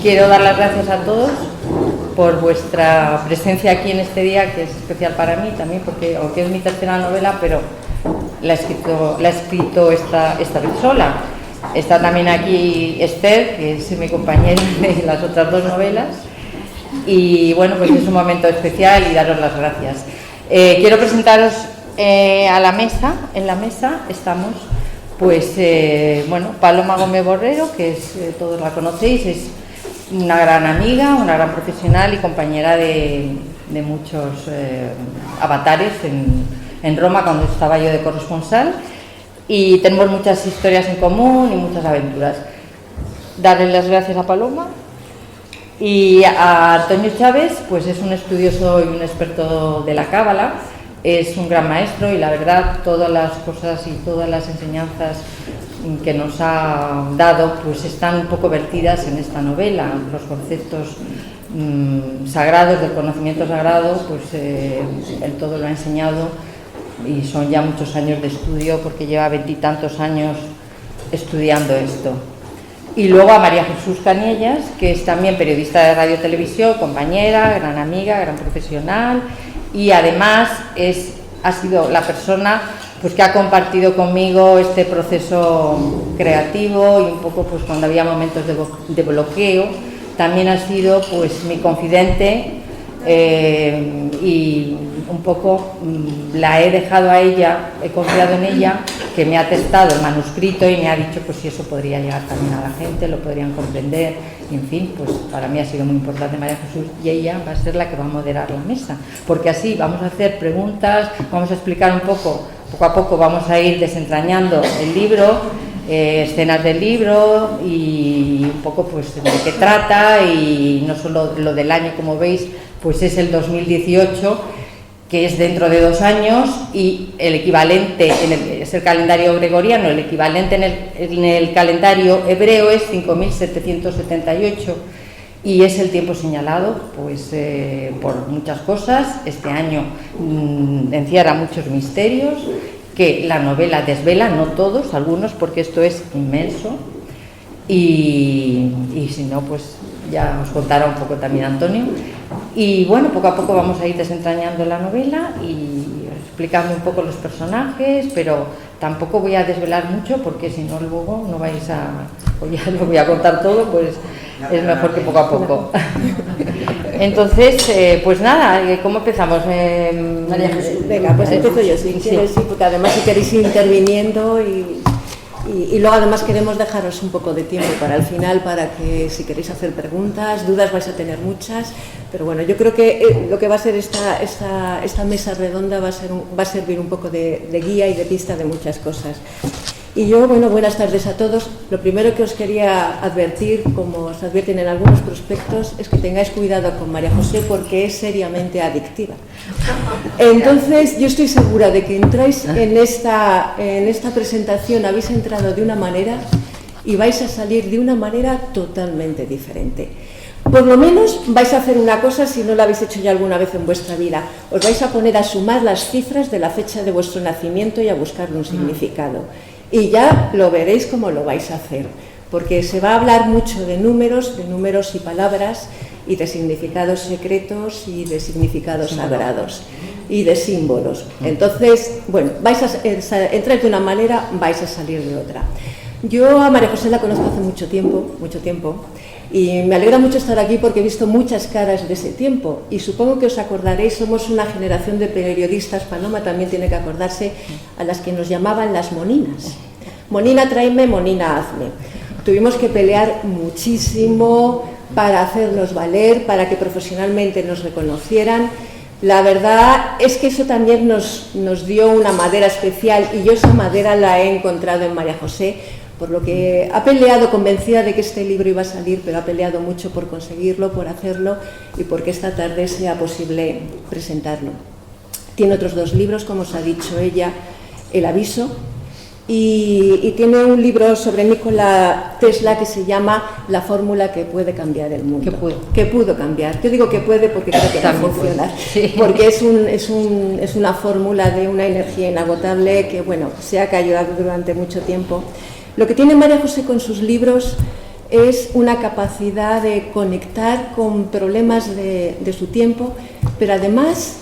quiero dar las gracias a todos por vuestra presencia aquí en este día, que es especial para mí también, porque aunque es mi tercera novela, pero la he escrito esta vez sola. Está también aquí Esther, que es mi compañera de las otras dos novelas, y bueno, pues es un momento especial y daros las gracias. Quiero presentaros a la mesa. En la mesa estamos, pues, bueno, Paloma Gómez Borrero, que es, todos la conocéis, es una gran amiga, una gran profesional y compañera de muchos avatares en Roma cuando estaba yo de corresponsal, y tenemos muchas historias en común y muchas aventuras. Darle las gracias a Paloma. Y a Antonio Chávez, pues es un estudioso y un experto de la cábala, es un gran maestro y la verdad todas las cosas y todas las enseñanzas que nos ha dado pues están un poco vertidas en esta novela. Los conceptos sagrados, del conocimiento sagrado, pues él todo lo ha enseñado y son ya muchos años de estudio porque lleva 20 y tantos años estudiando esto. Y luego a María Jesús Cañellas, que es también periodista de radio y televisión, compañera, gran amiga, gran profesional, y además ha sido la persona pues que ha compartido conmigo este proceso creativo, y un poco pues cuando había momentos de bloqueo también ha sido pues mi confidente, y un poco la he dejado a ella, he confiado en ella, que me ha testado el manuscrito y me ha dicho pues si eso podría llegar también a la gente, lo podrían comprender, y en fin, pues para mí ha sido muy importante María Jesús, y ella va a ser la que va a moderar la mesa, porque así vamos a hacer preguntas, vamos a explicar un poco a poco vamos a ir desentrañando el libro, escenas del libro y un poco pues de qué trata, y no solo lo del año, como veis, pues es el 2018, que es dentro de 2 años, y el equivalente, es el calendario gregoriano, el equivalente en el calendario hebreo es 5778, y es el tiempo señalado pues por muchas cosas. Este año encierra muchos misterios que la novela desvela, no todos, algunos, porque esto es inmenso, y si no, pues ya os contará un poco también Antonio. Y bueno, poco a poco vamos a ir desentrañando la novela y explicando un poco los personajes, pero tampoco voy a desvelar mucho porque si no luego no vais a... o ya lo voy a contar todo, pues es mejor que poco a poco. Entonces, pues nada, ¿cómo empezamos? María Jesús. Venga, pues empiezo yo, si quieres, sí, porque además si queréis ir interviniendo y luego además queremos dejaros un poco de tiempo para el final, para que si queréis hacer preguntas, dudas vais a tener muchas, pero bueno, yo creo que lo que va a ser esta mesa redonda va a servir un poco de guía y de pista de muchas cosas. Y yo, bueno, buenas tardes a todos. Lo primero que os quería advertir, como os advierten en algunos prospectos, es que tengáis cuidado con María José porque es seriamente adictiva. Entonces, yo estoy segura de que entráis en esta presentación, habéis entrado de una manera y vais a salir de una manera totalmente diferente. Por lo menos vais a hacer una cosa si no la habéis hecho ya alguna vez en vuestra vida. Os vais a poner a sumar las cifras de la fecha de vuestro nacimiento y a buscarle un significado. Y ya lo veréis cómo lo vais a hacer, porque se va a hablar mucho de números y palabras, y de significados secretos y de significados sagrados y de símbolos. Entonces, bueno, vais a entrar de una manera, vais a salir de otra. Yo a María José la conozco hace mucho tiempo, y me alegra mucho estar aquí porque he visto muchas caras de ese tiempo, y supongo que os acordaréis, somos una generación de periodistas, Paloma también tiene que acordarse, a las que nos llamaban las moninas. Monina tráeme, monina hazme. Tuvimos que pelear muchísimo para hacernos valer, para que profesionalmente nos reconocieran. La verdad es que eso también nos dio una madera especial, y yo esa madera la he encontrado en María José, por lo que ha peleado convencida de que este libro iba a salir, pero ha peleado mucho por conseguirlo, por hacerlo, y porque esta tarde sea posible presentarlo. Tiene otros 2 libros, como os ha dicho ella, El aviso, y tiene un libro sobre Nikola Tesla que se llama La fórmula que puede cambiar el mundo. Que pudo cambiar. Yo digo que puede porque creo que va a funcionar. Sí. Porque es una fórmula de una energía inagotable que, bueno, se ha callado durante mucho tiempo. Lo que tiene María José con sus libros es una capacidad de conectar con problemas de su tiempo, pero además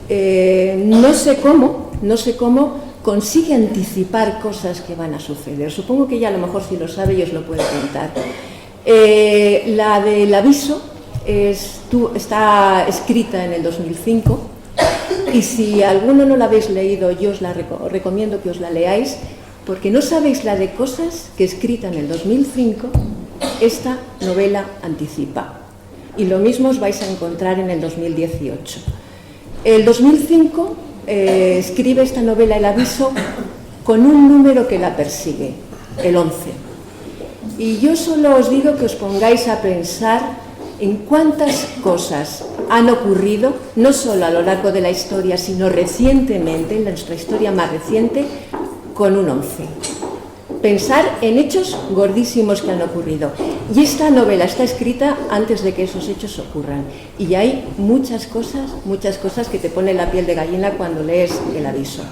no sé cómo consigue anticipar cosas que van a suceder. Supongo que ella a lo mejor si lo sabe y os lo puede contar. La del aviso está escrita en el 2005 y si alguno no la habéis leído, yo os la recomiendo que os la leáis, porque no sabéis la de cosas que escrita en el 2005 esta novela anticipa. Y lo mismo os vais a encontrar en el 2018. El 2005 escribe esta novela El aviso con un número que la persigue, el 11. Y yo solo os digo que os pongáis a pensar en cuántas cosas han ocurrido, no solo a lo largo de la historia, sino recientemente, en nuestra historia más reciente, con un 11. Pensar en hechos gordísimos que han ocurrido. Y esta novela está escrita antes de que esos hechos ocurran. Y hay muchas cosas que te ponen la piel de gallina cuando lees El aviso.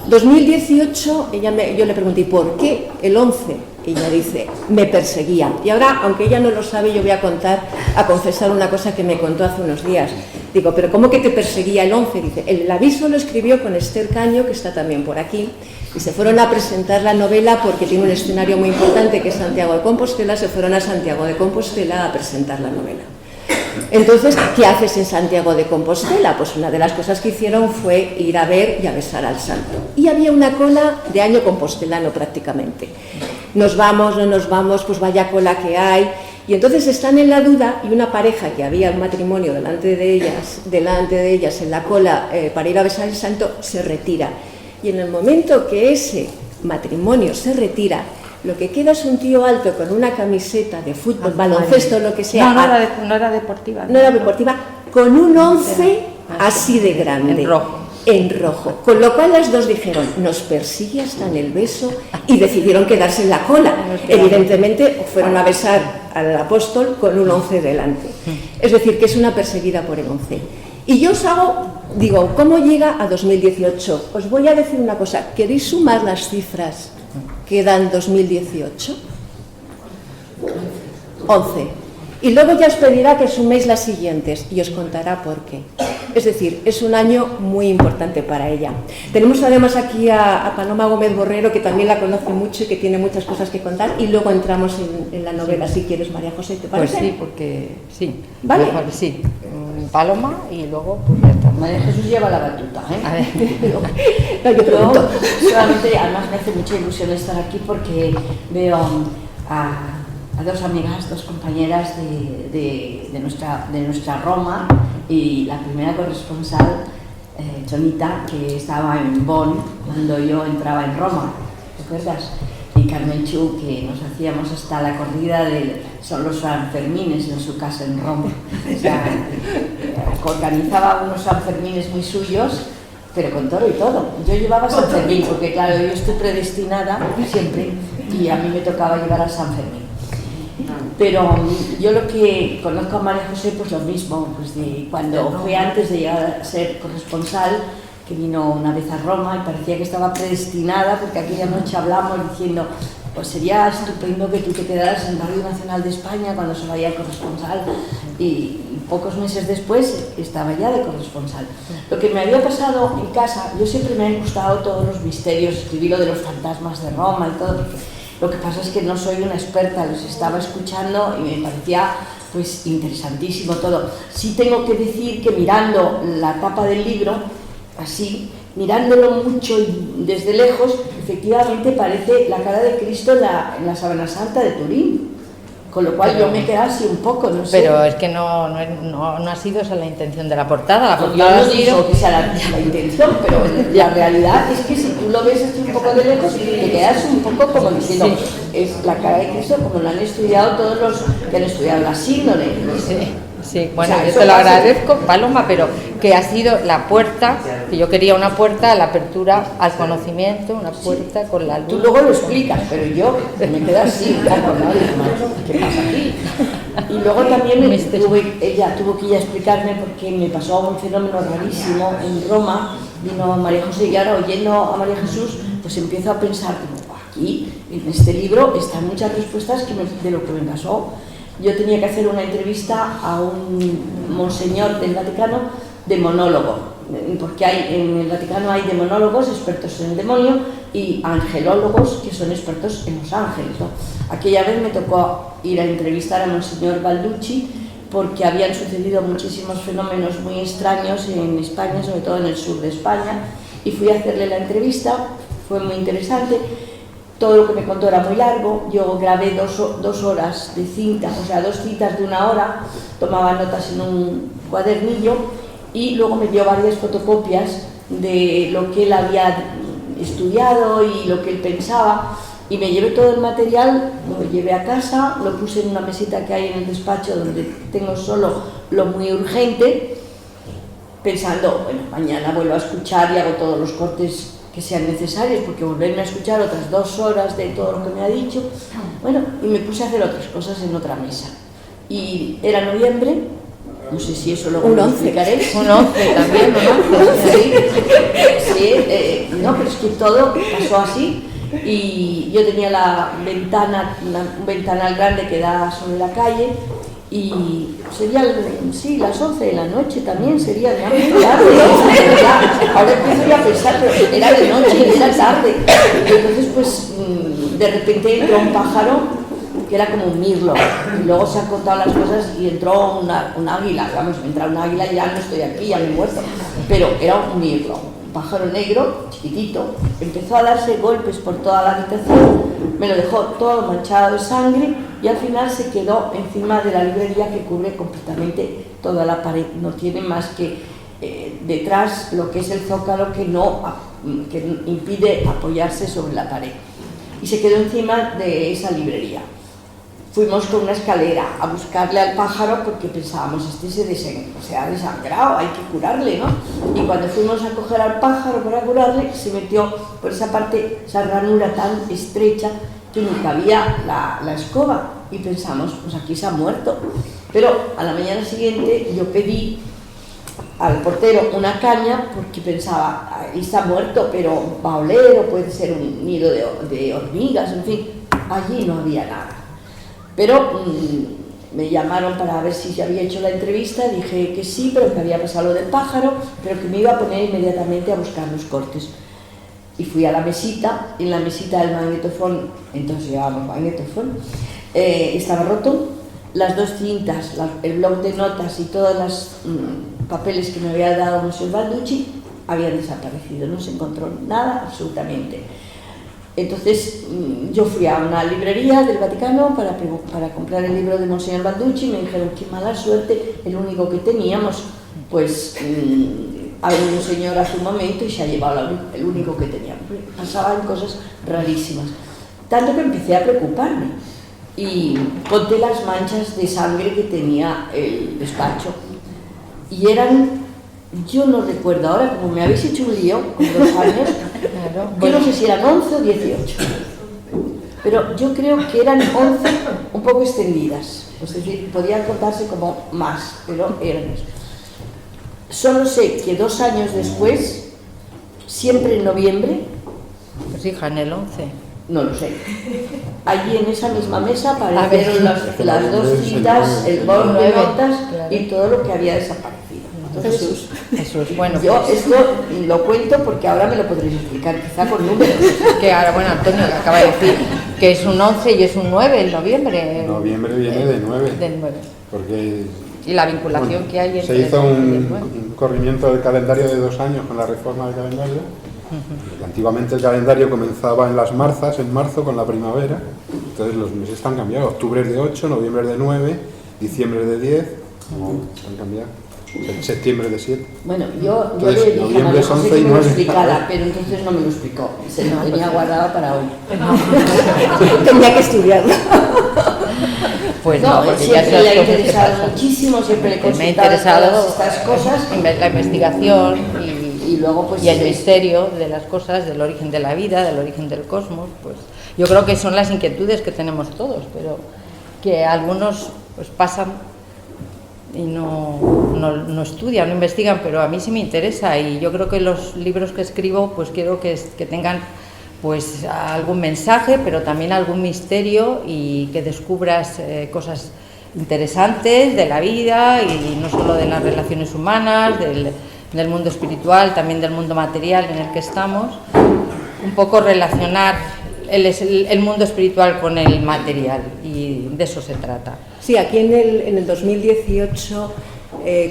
2018, yo le pregunté, ¿por qué el 11? Ella dice, me perseguía. Y ahora, aunque ella no lo sabe, yo voy a confesar una cosa que me contó hace unos días. Digo, ¿pero cómo que te perseguía el 11? Dice, el aviso lo escribió con Esther Caño, que está también por aquí, y se fueron a presentar la novela porque tiene un escenario muy importante que es Santiago de Compostela. Se fueron a Santiago de Compostela a presentar la novela. Entonces, ¿qué haces en Santiago de Compostela? Pues una de las cosas que hicieron fue ir a ver y a besar al santo. Y había una cola de año compostelano prácticamente. Nos vamos, no nos vamos, pues vaya cola que hay. Y entonces están en la duda y una pareja que había un matrimonio delante de ellas en la cola para ir a besar al santo, se retira. Y en el momento que ese matrimonio se retira, lo que queda es un tío alto con una camiseta de fútbol, baloncesto, lo que sea. No era deportiva. No era deportiva, con un 11 así de grande. En rojo. Con lo cual las dos dijeron, nos persigue hasta en el beso, y decidieron quedarse en la cola. Evidentemente fueron a besar al apóstol con un 11 delante. Es decir, que es una perseguida por el 11. Y yo os digo, ¿cómo llega a 2018? Os voy a decir una cosa, ¿queréis sumar las cifras que dan 2018? 11. Y luego ya os pedirá que suméis las siguientes y os contará por qué. Es decir, es un año muy importante para ella. Tenemos además aquí a Paloma Gómez Borrero, que también la conoce mucho y que tiene muchas cosas que contar, y luego entramos en la novela, si quieres, María José, ¿te parece? Pues sí, porque sí. ¿Vale? Mejor, sí. Paloma y luego pues ya está. María Jesús lleva la batuta, ¿eh? A ver. No, yo pregunto. Solamente, además me hace mucha ilusión estar aquí porque veo a dos amigas, dos compañeras de nuestra Roma, y la primera corresponsal, Chonita, que estaba en Bonn cuando yo entraba en Roma, ¿te acuerdas? Y Carmen Chu, que nos hacíamos hasta la corrida son los Sanfermines en su casa en Roma. O sea, organizaba unos Sanfermines muy suyos, pero con toro y todo. Yo llevaba San Fermín, porque claro, yo estoy predestinada siempre, y a mí me tocaba llevar a San Fermín. Pero yo lo que conozco a María José, pues lo mismo, pues de cuando fue antes de llegar a ser corresponsal, que vino una vez a Roma y parecía que estaba predestinada, porque aquella noche hablamos diciendo, pues sería estupendo que tú te quedaras en Radio Nacional de España cuando se vaya el corresponsal, y pocos meses después estaba ya de corresponsal. Lo que me había pasado en casa, yo siempre me han gustado todos los misterios, escribí lo de los fantasmas de Roma y todo, porque lo que pasa es que no soy una experta, los estaba escuchando y me parecía pues interesantísimo todo. Sí tengo que decir que mirando la tapa del libro, así, mirándolo mucho y desde lejos, efectivamente parece la cara de Cristo en la Sábana Santa de Turín. Con lo cual yo me quedé así un poco, no sé. Pero es que no ha sido esa la intención de la portada. La Yo portada no digo que sea la intención, pero la realidad es que si tú lo ves así un poco de lejos, te quedas un poco como diciendo, es la cara de Cristo como lo han estudiado todos los que han estudiado la síndrome. Sí, bueno, O sea, yo eso te lo pasa. agradezco, Paloma, pero que ha sido la puerta, que yo quería una puerta a la apertura al conocimiento, una puerta con la luz. Tú luego lo explicas, pero yo me quedo así, claro, ¿qué pasa aquí? Y luego también ella tuvo que ir a explicarme porque me pasó un fenómeno rarísimo en Roma, vino María José, y ahora oyendo a María Jesús, pues empiezo a pensar, aquí, en este libro, están muchas respuestas de lo que me pasó. Yo tenía que hacer una entrevista a un monseñor del Vaticano de monólogo, porque en el Vaticano hay demonólogos, expertos en el demonio, y angelólogos, que son expertos en los ángeles, ¿no? Aquella vez me tocó ir a entrevistar a monseñor Balducci, porque habían sucedido muchísimos fenómenos muy extraños en España, sobre todo en el sur de España, y fui a hacerle la entrevista. Fue muy interesante. Todo lo que me contó era muy largo. Yo grabé dos horas de cinta, o sea, 2 citas de 1 hora, tomaba notas en un cuadernillo y luego me dio varias fotocopias de lo que él había estudiado y lo que él pensaba, y me llevé todo el material, lo llevé a casa, lo puse en una mesita que hay en el despacho donde tengo solo lo muy urgente, pensando, bueno, mañana vuelvo a escuchar y hago todos los cortes que sean necesarios, porque volverme a escuchar otras 2 horas de todo lo que me ha dicho. Bueno, y me puse a hacer otras cosas en otra mesa. Y era noviembre, no sé si eso luego lo explicaré. Un 11 también, un 11. Sí, no, pero es que todo pasó así. Y yo tenía la ventana, un ventanal grande que da sobre la calle, y sería, sí, las 11 de la noche también, sería ya muy tarde. Ahora empiezo ya a pensar, pero era de noche y era tarde. Y entonces, pues, de repente entró un pájaro que era como un mirlo, y luego se han contado las cosas y entró un águila. Vamos, entra un águila y ya no estoy aquí, ya me he muerto, pero era un mirlo, un pájaro negro, chiquitito. Empezó a darse golpes por toda la habitación, me lo dejó todo manchado de sangre, y al final se quedó encima de la librería, que cubre completamente toda la pared. No tiene más que detrás lo que es el zócalo, que impide apoyarse sobre la pared, y se quedó encima de esa librería. Fuimos con una escalera a buscarle al pájaro, porque pensábamos, se ha desangrado, hay que curarle, ¿no? Y cuando fuimos a coger al pájaro para curarle, se metió por esa parte, esa ranura tan estrecha, que ni cabía la escoba, y pensamos, pues aquí se ha muerto. Pero a la mañana siguiente yo pedí al portero una caña, porque pensaba, ahí está muerto, pero va a oler, o puede ser un nido de hormigas, en fin. Allí no había nada. Pero me llamaron para ver si ya había hecho la entrevista, dije que sí, pero que había pasado lo del pájaro, pero que me iba a poner inmediatamente a buscar los cortes. Y fui a la mesita, en la mesita del magnetofón, entonces llevábamos magnetofón, estaba roto, las 2 cintas, el bloc de notas y todos los papeles que me había dado Monsieur Balducci habían desaparecido, no se encontró nada absolutamente. Entonces yo fui a una librería del Vaticano para comprar el libro de Monseñor Balducci, y me dijeron, qué mala suerte, el único que teníamos, pues ha venido un señor hace un momento y se ha llevado el único que teníamos. Pasaban cosas rarísimas, tanto que empecé a preocuparme, y conté las manchas de sangre que tenía el despacho, y eran, yo no recuerdo ahora, como me habéis hecho un lío con 2 años, yo no sé si eran 11 o 18, pero yo creo que eran 11 un poco extendidas, es decir, podían contarse como más, pero eran eso. Solo sé que 2 años después, siempre en noviembre, Pues hija, en el 11. no lo sé, allí en esa misma mesa aparecieron las 2 citas, el bol de notas, claro, y todo lo que había desaparecido. Entonces, Jesús, bueno, yo pues, esto lo cuento porque ahora me lo podréis explicar, quizá con números. que ahora, bueno, Antonio que acaba de decir que es un 11 y es un 9 en noviembre. Noviembre viene de 9. Del 9. Porque Y la vinculación que hay se entre hizo el 11 y el 9. un corrimiento del calendario de 2 años con la reforma del calendario. Antiguamente el calendario comenzaba en las marzas, en marzo, con la primavera. Entonces los meses están cambiados. Octubre es de 8, noviembre es de 9, diciembre es de 10. Están cambiados. Septiembre de 7. Bueno, yo Entonces, le dije a noviembre María es José 11 que y me lo 9. explicara, pero entonces no me lo explicó. Se lo tenía guardado para hoy. Tenía que estudiarlo. Pues No, porque ya siempre sé le las ha cosas que interesado pasan. muchísimo, siempre le he Me ha consultado interesado todas estas cosas. la investigación Y luego, pues, y el misterio de las cosas, del origen de la vida, del origen del cosmos. Pues yo creo que son las inquietudes que tenemos todos, pero que algunos pues pasan y no estudian, no investigan, pero a mí sí me interesa, y yo creo que los libros que escribo pues quiero que tengan pues algún mensaje, pero también algún misterio, y que descubras cosas interesantes de la vida, y no solo de las relaciones humanas, del mundo espiritual, también del mundo material en el que estamos. Un poco relacionar el mundo espiritual con el material, y de eso se trata. Sí, aquí en el 2018,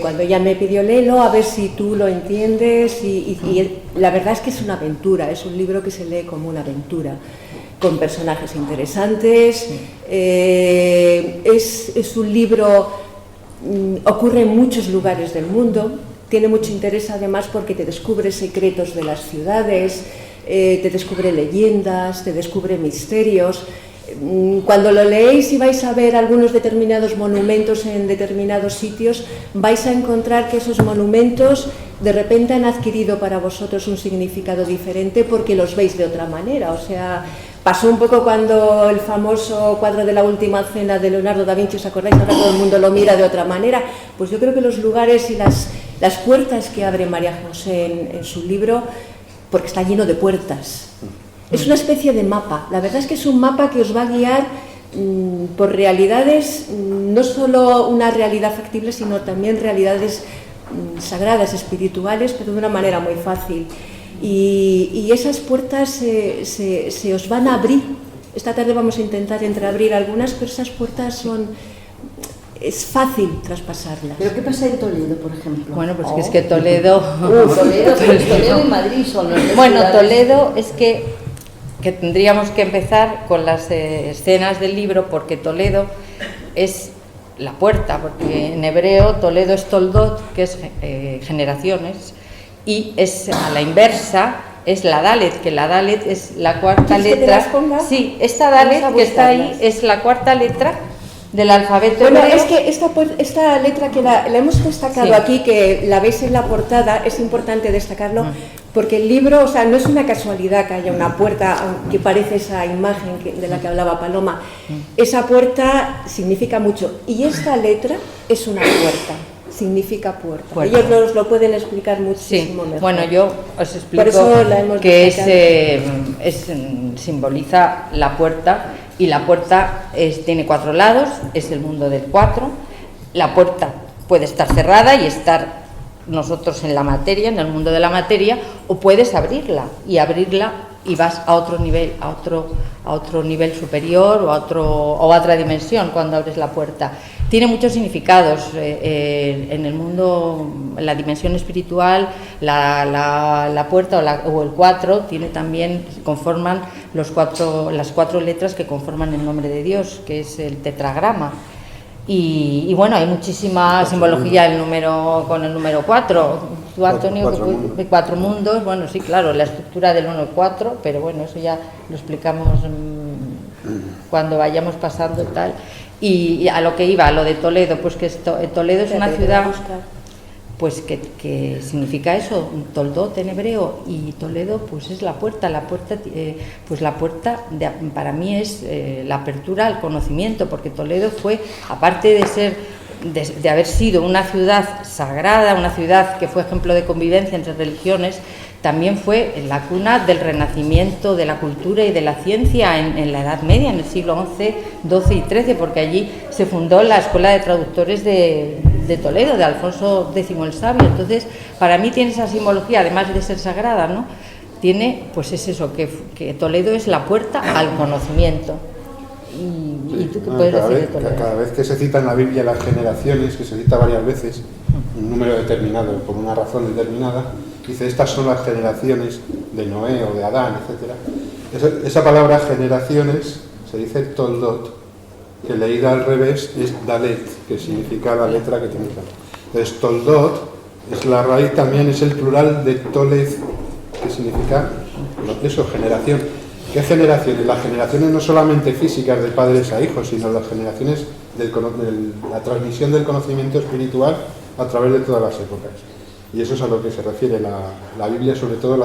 cuando ella me pidió léelo, a ver si tú lo entiendes, y la verdad es que es una aventura, es un libro que se lee como una aventura, con personajes interesantes. Es un libro, ocurre en muchos lugares del mundo, tiene mucho interés además porque te descubre secretos de las ciudades, te descubre leyendas, te descubre misterios. Cuando lo leéis y vais a ver algunos determinados monumentos en determinados sitios, vais a encontrar que esos monumentos de repente han adquirido para vosotros un significado diferente porque los veis de otra manera. O sea, pasó un poco cuando el famoso cuadro de la Última Cena de Leonardo da Vinci, ¿os acordáis? Ahora todo el mundo lo mira de otra manera. Pues yo creo que los lugares y las puertas que abre María José en su libro, porque está lleno de puertas. Es una especie de mapa. La verdad es que es un mapa que os va a guiar por realidades, no solo una realidad factible, sino también realidades sagradas, espirituales, pero de una manera muy fácil. Y esas puertas se os van a abrir. Esta tarde vamos a intentar entreabrir algunas, pero esas puertas es fácil traspasarlas. ¿Pero qué pasa en Toledo, por ejemplo? Bueno, pues que es que Toledo... Toledo y Madrid son los dos. Bueno, ciudades. Toledo es que tendríamos que empezar con las escenas del libro, porque Toledo es la puerta, porque en hebreo Toledo es Toldot, que es generaciones, y es a la inversa, es la Dalet, que la Dalet es la cuarta letra. Sí, esta Dalet que está ahí es la cuarta letra del alfabeto Bueno, hebreo. es que esta letra que la hemos destacado Sí. aquí, que la veis en la portada, es importante destacarlo, porque el libro, o sea, no es una casualidad que haya una puerta, aunque parece esa imagen de la que hablaba Paloma. Esa puerta significa mucho, y esta letra es una puerta, significa puerta. Ellos nos lo pueden explicar muchísimo mejor. Bueno, yo os explico Por eso la hemos que simboliza la puerta, y la puerta tiene 4 lados, es el mundo del 4. La puerta puede estar cerrada y estar nosotros en la materia, en el mundo de la materia, o puedes abrirla y vas a otro nivel, a otro nivel superior, o a otra dimensión cuando abres la puerta. Tiene muchos significados en el mundo, en la dimensión espiritual. La puerta o el 4 tiene también, conforman las 4 letras que conforman el nombre de Dios, que es el tetragrama. Y bueno, hay muchísima simbología con el número 4. Tú, Antonio, de 4 mundos. Bueno, sí, claro, la estructura del 1 y 4, pero bueno, eso ya lo explicamos cuando vayamos pasando y tal. Y a lo que iba, a lo de Toledo, pues que Toledo es una ciudad pues que significa eso, Toldot en hebreo, y Toledo pues es la puerta, para mí es la apertura al conocimiento, porque Toledo fue, aparte de haber sido una ciudad sagrada, una ciudad que fue ejemplo de convivencia entre religiones, también fue la cuna del renacimiento de la cultura y de la ciencia en la Edad Media, en el siglo XI, XII y XIII, porque allí se fundó la Escuela de Traductores de Toledo, de Alfonso X el Sabio. Entonces, para mí tiene esa simbología, además de ser sagrada, ¿no? Tiene, pues es eso, que Toledo es la puerta al conocimiento. ¿Y tú qué puedes decir de Toledo? Cada vez que se cita en la Biblia las generaciones, que se cita varias veces, un número determinado, por una razón determinada, dice, estas son las generaciones de Noé o de Adán, etc. Esa palabra generaciones se dice Toldot, que leída al revés es Dalet, que significa la letra que tiene que. Entonces Toldot es la raíz, también es el plural de Tolez, que significa eso, generación. ¿Qué generaciones? Las generaciones no solamente físicas de padres a hijos, sino las generaciones de la transmisión del conocimiento espiritual a través de todas las épocas. Y eso es a lo que se refiere la Biblia, sobre todo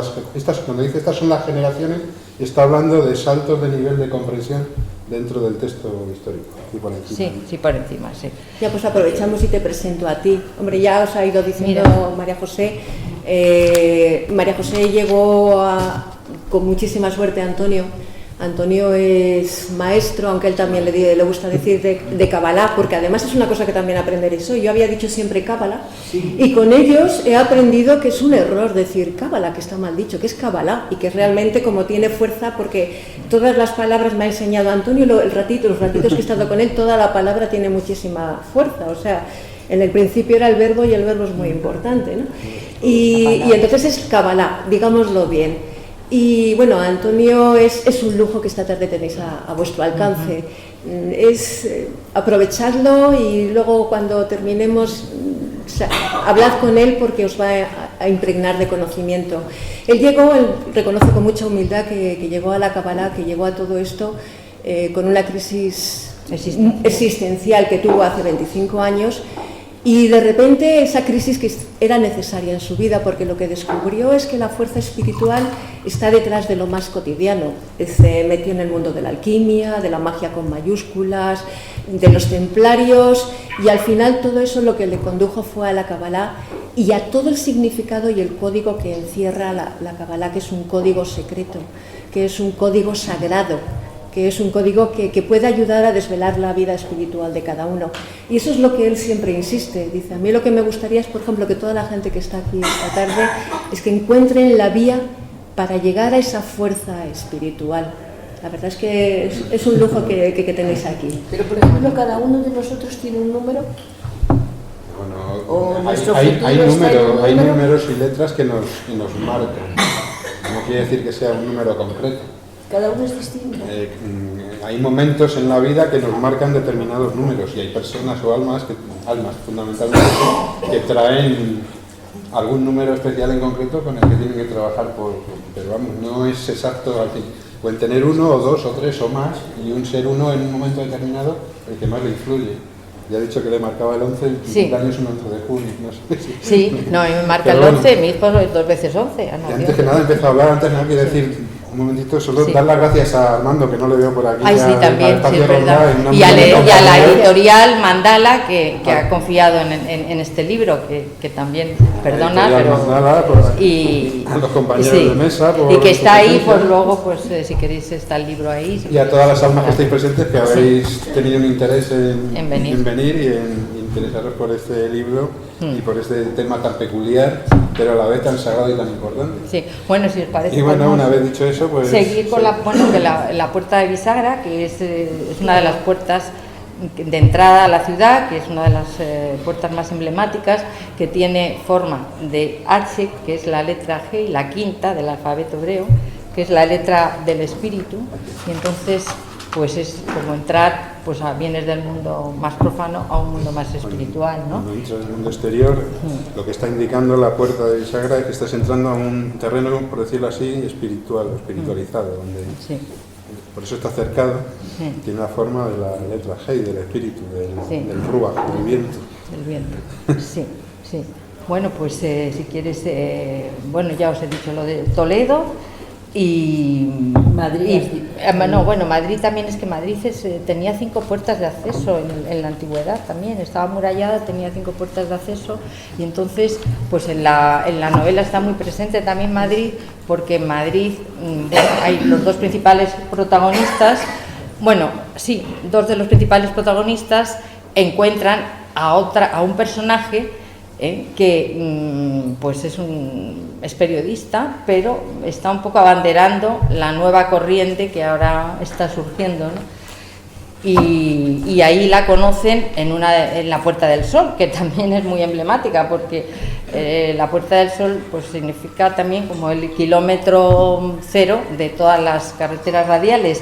cuando dice estas son las generaciones, está hablando de saltos de nivel de comprensión dentro del texto histórico. Y por encima. Sí, por encima, sí. Ya pues aprovechamos y te presento a ti. Hombre, ya os ha ido diciendo María José. María José llegó con muchísima suerte a Antonio. Antonio es maestro, aunque él también le gusta decir de Kabbalah, porque además es una cosa que también aprenderéis hoy. Yo había dicho siempre Kabbalah, y con ellos he aprendido que es un error decir Kabbalah, que está mal dicho, que es Kabbalah, y que realmente como tiene fuerza, porque todas las palabras me ha enseñado Antonio, los ratitos que he estado con él, toda la palabra tiene muchísima fuerza, o sea, en el principio era el verbo y el verbo es muy importante, ¿no? Y entonces es Kabbalah, digámoslo bien. Y bueno, Antonio es un lujo que esta tarde tenéis a vuestro alcance. Es aprovechadlo y luego cuando terminemos hablad con él porque os va a impregnar de conocimiento. Él reconoce con mucha humildad que llegó a la Kabbalah, que llegó a todo esto con una crisis existencial que tuvo hace 25 años. Y de repente esa crisis que era necesaria en su vida, porque lo que descubrió es que la fuerza espiritual está detrás de lo más cotidiano. Se metió en el mundo de la alquimia, de la magia con mayúsculas, de los templarios, y al final todo eso lo que le condujo fue a la Kabbalah y a todo el significado y el código que encierra la Kabbalah, que es un código secreto, que es un código sagrado, que es un código que puede ayudar a desvelar la vida espiritual de cada uno. Y eso es lo que él siempre insiste. Dice, a mí lo que me gustaría es, por ejemplo, que toda la gente que está aquí esta tarde es que encuentren la vía para llegar a esa fuerza espiritual. La verdad es que es un lujo que tenéis aquí. Pero, por ejemplo, cada uno de nosotros tiene un número. Bueno, hay números y letras que nos marcan. No quiere decir que sea un número concreto. Cada uno es distinto. Hay momentos en la vida que nos marcan determinados números y hay personas o almas fundamentalmente, que traen algún número especial en concreto con el que tienen que trabajar, pero vamos, no es exacto al fin. Pueden tener 1 o 2 o 3 o más, y un ser uno en un momento determinado el que más le influye. Ya he dicho que le marcaba el 11, el cumpleaños es un 11 de junio, no sé. Sí, no, me marca el 11, mi hijo es 2 veces 11. Antes que nada empezó a hablar, antes nada quiero decir... Un momentito, solo dar las gracias a Armando, que no le veo por aquí. Ay, sí, también, sí, es verdad. Y a la editorial Mandala, que ha confiado en este libro, que también, perdona, pero... Mandala, y a los compañeros de mesa. Y que está ahí, pues luego, pues si queréis, está el libro ahí. Y a todas las almas que estáis presentes, que habéis tenido un interés en venir y en interesaros por este libro y por este tema tan peculiar, pero a la vez tan sagrado y tan importante. Sí, bueno, si os parece... Y bueno, una vez dicho eso, pues... Seguir con la puerta de bisagra, que es una de las puertas de entrada a la ciudad, que es una de las puertas más emblemáticas, que tiene forma de H, que es la letra G, y la quinta del alfabeto hebreo, que es la letra del espíritu, y entonces pues es como entrar pues a bienes del mundo más profano a un mundo más espiritual, ¿no? Cuando entras en el mundo exterior, lo que está indicando la puerta de bisagra es que estás entrando a un terreno, por decirlo así, espiritual, espiritualizado, donde por eso está cercado, tiene la forma de la letra G, del espíritu, del ruach, del viento. Del viento, sí, sí. Bueno, pues si quieres, bueno, ya os he dicho lo de Toledo. Y Madrid. Madrid también, es que Madrid tenía 5 puertas de acceso en la antigüedad también, estaba amurallada, tenía 5 puertas de acceso, y entonces pues en la novela está muy presente también Madrid, porque en Madrid hay los 2 principales protagonistas, dos de los principales protagonistas encuentran a un personaje que pues es periodista, pero está un poco abanderando la nueva corriente que ahora está surgiendo, ¿no? Y ahí la conocen en la Puerta del Sol, que también es muy emblemática, porque la Puerta del Sol pues significa también como el kilómetro cero de todas las carreteras radiales,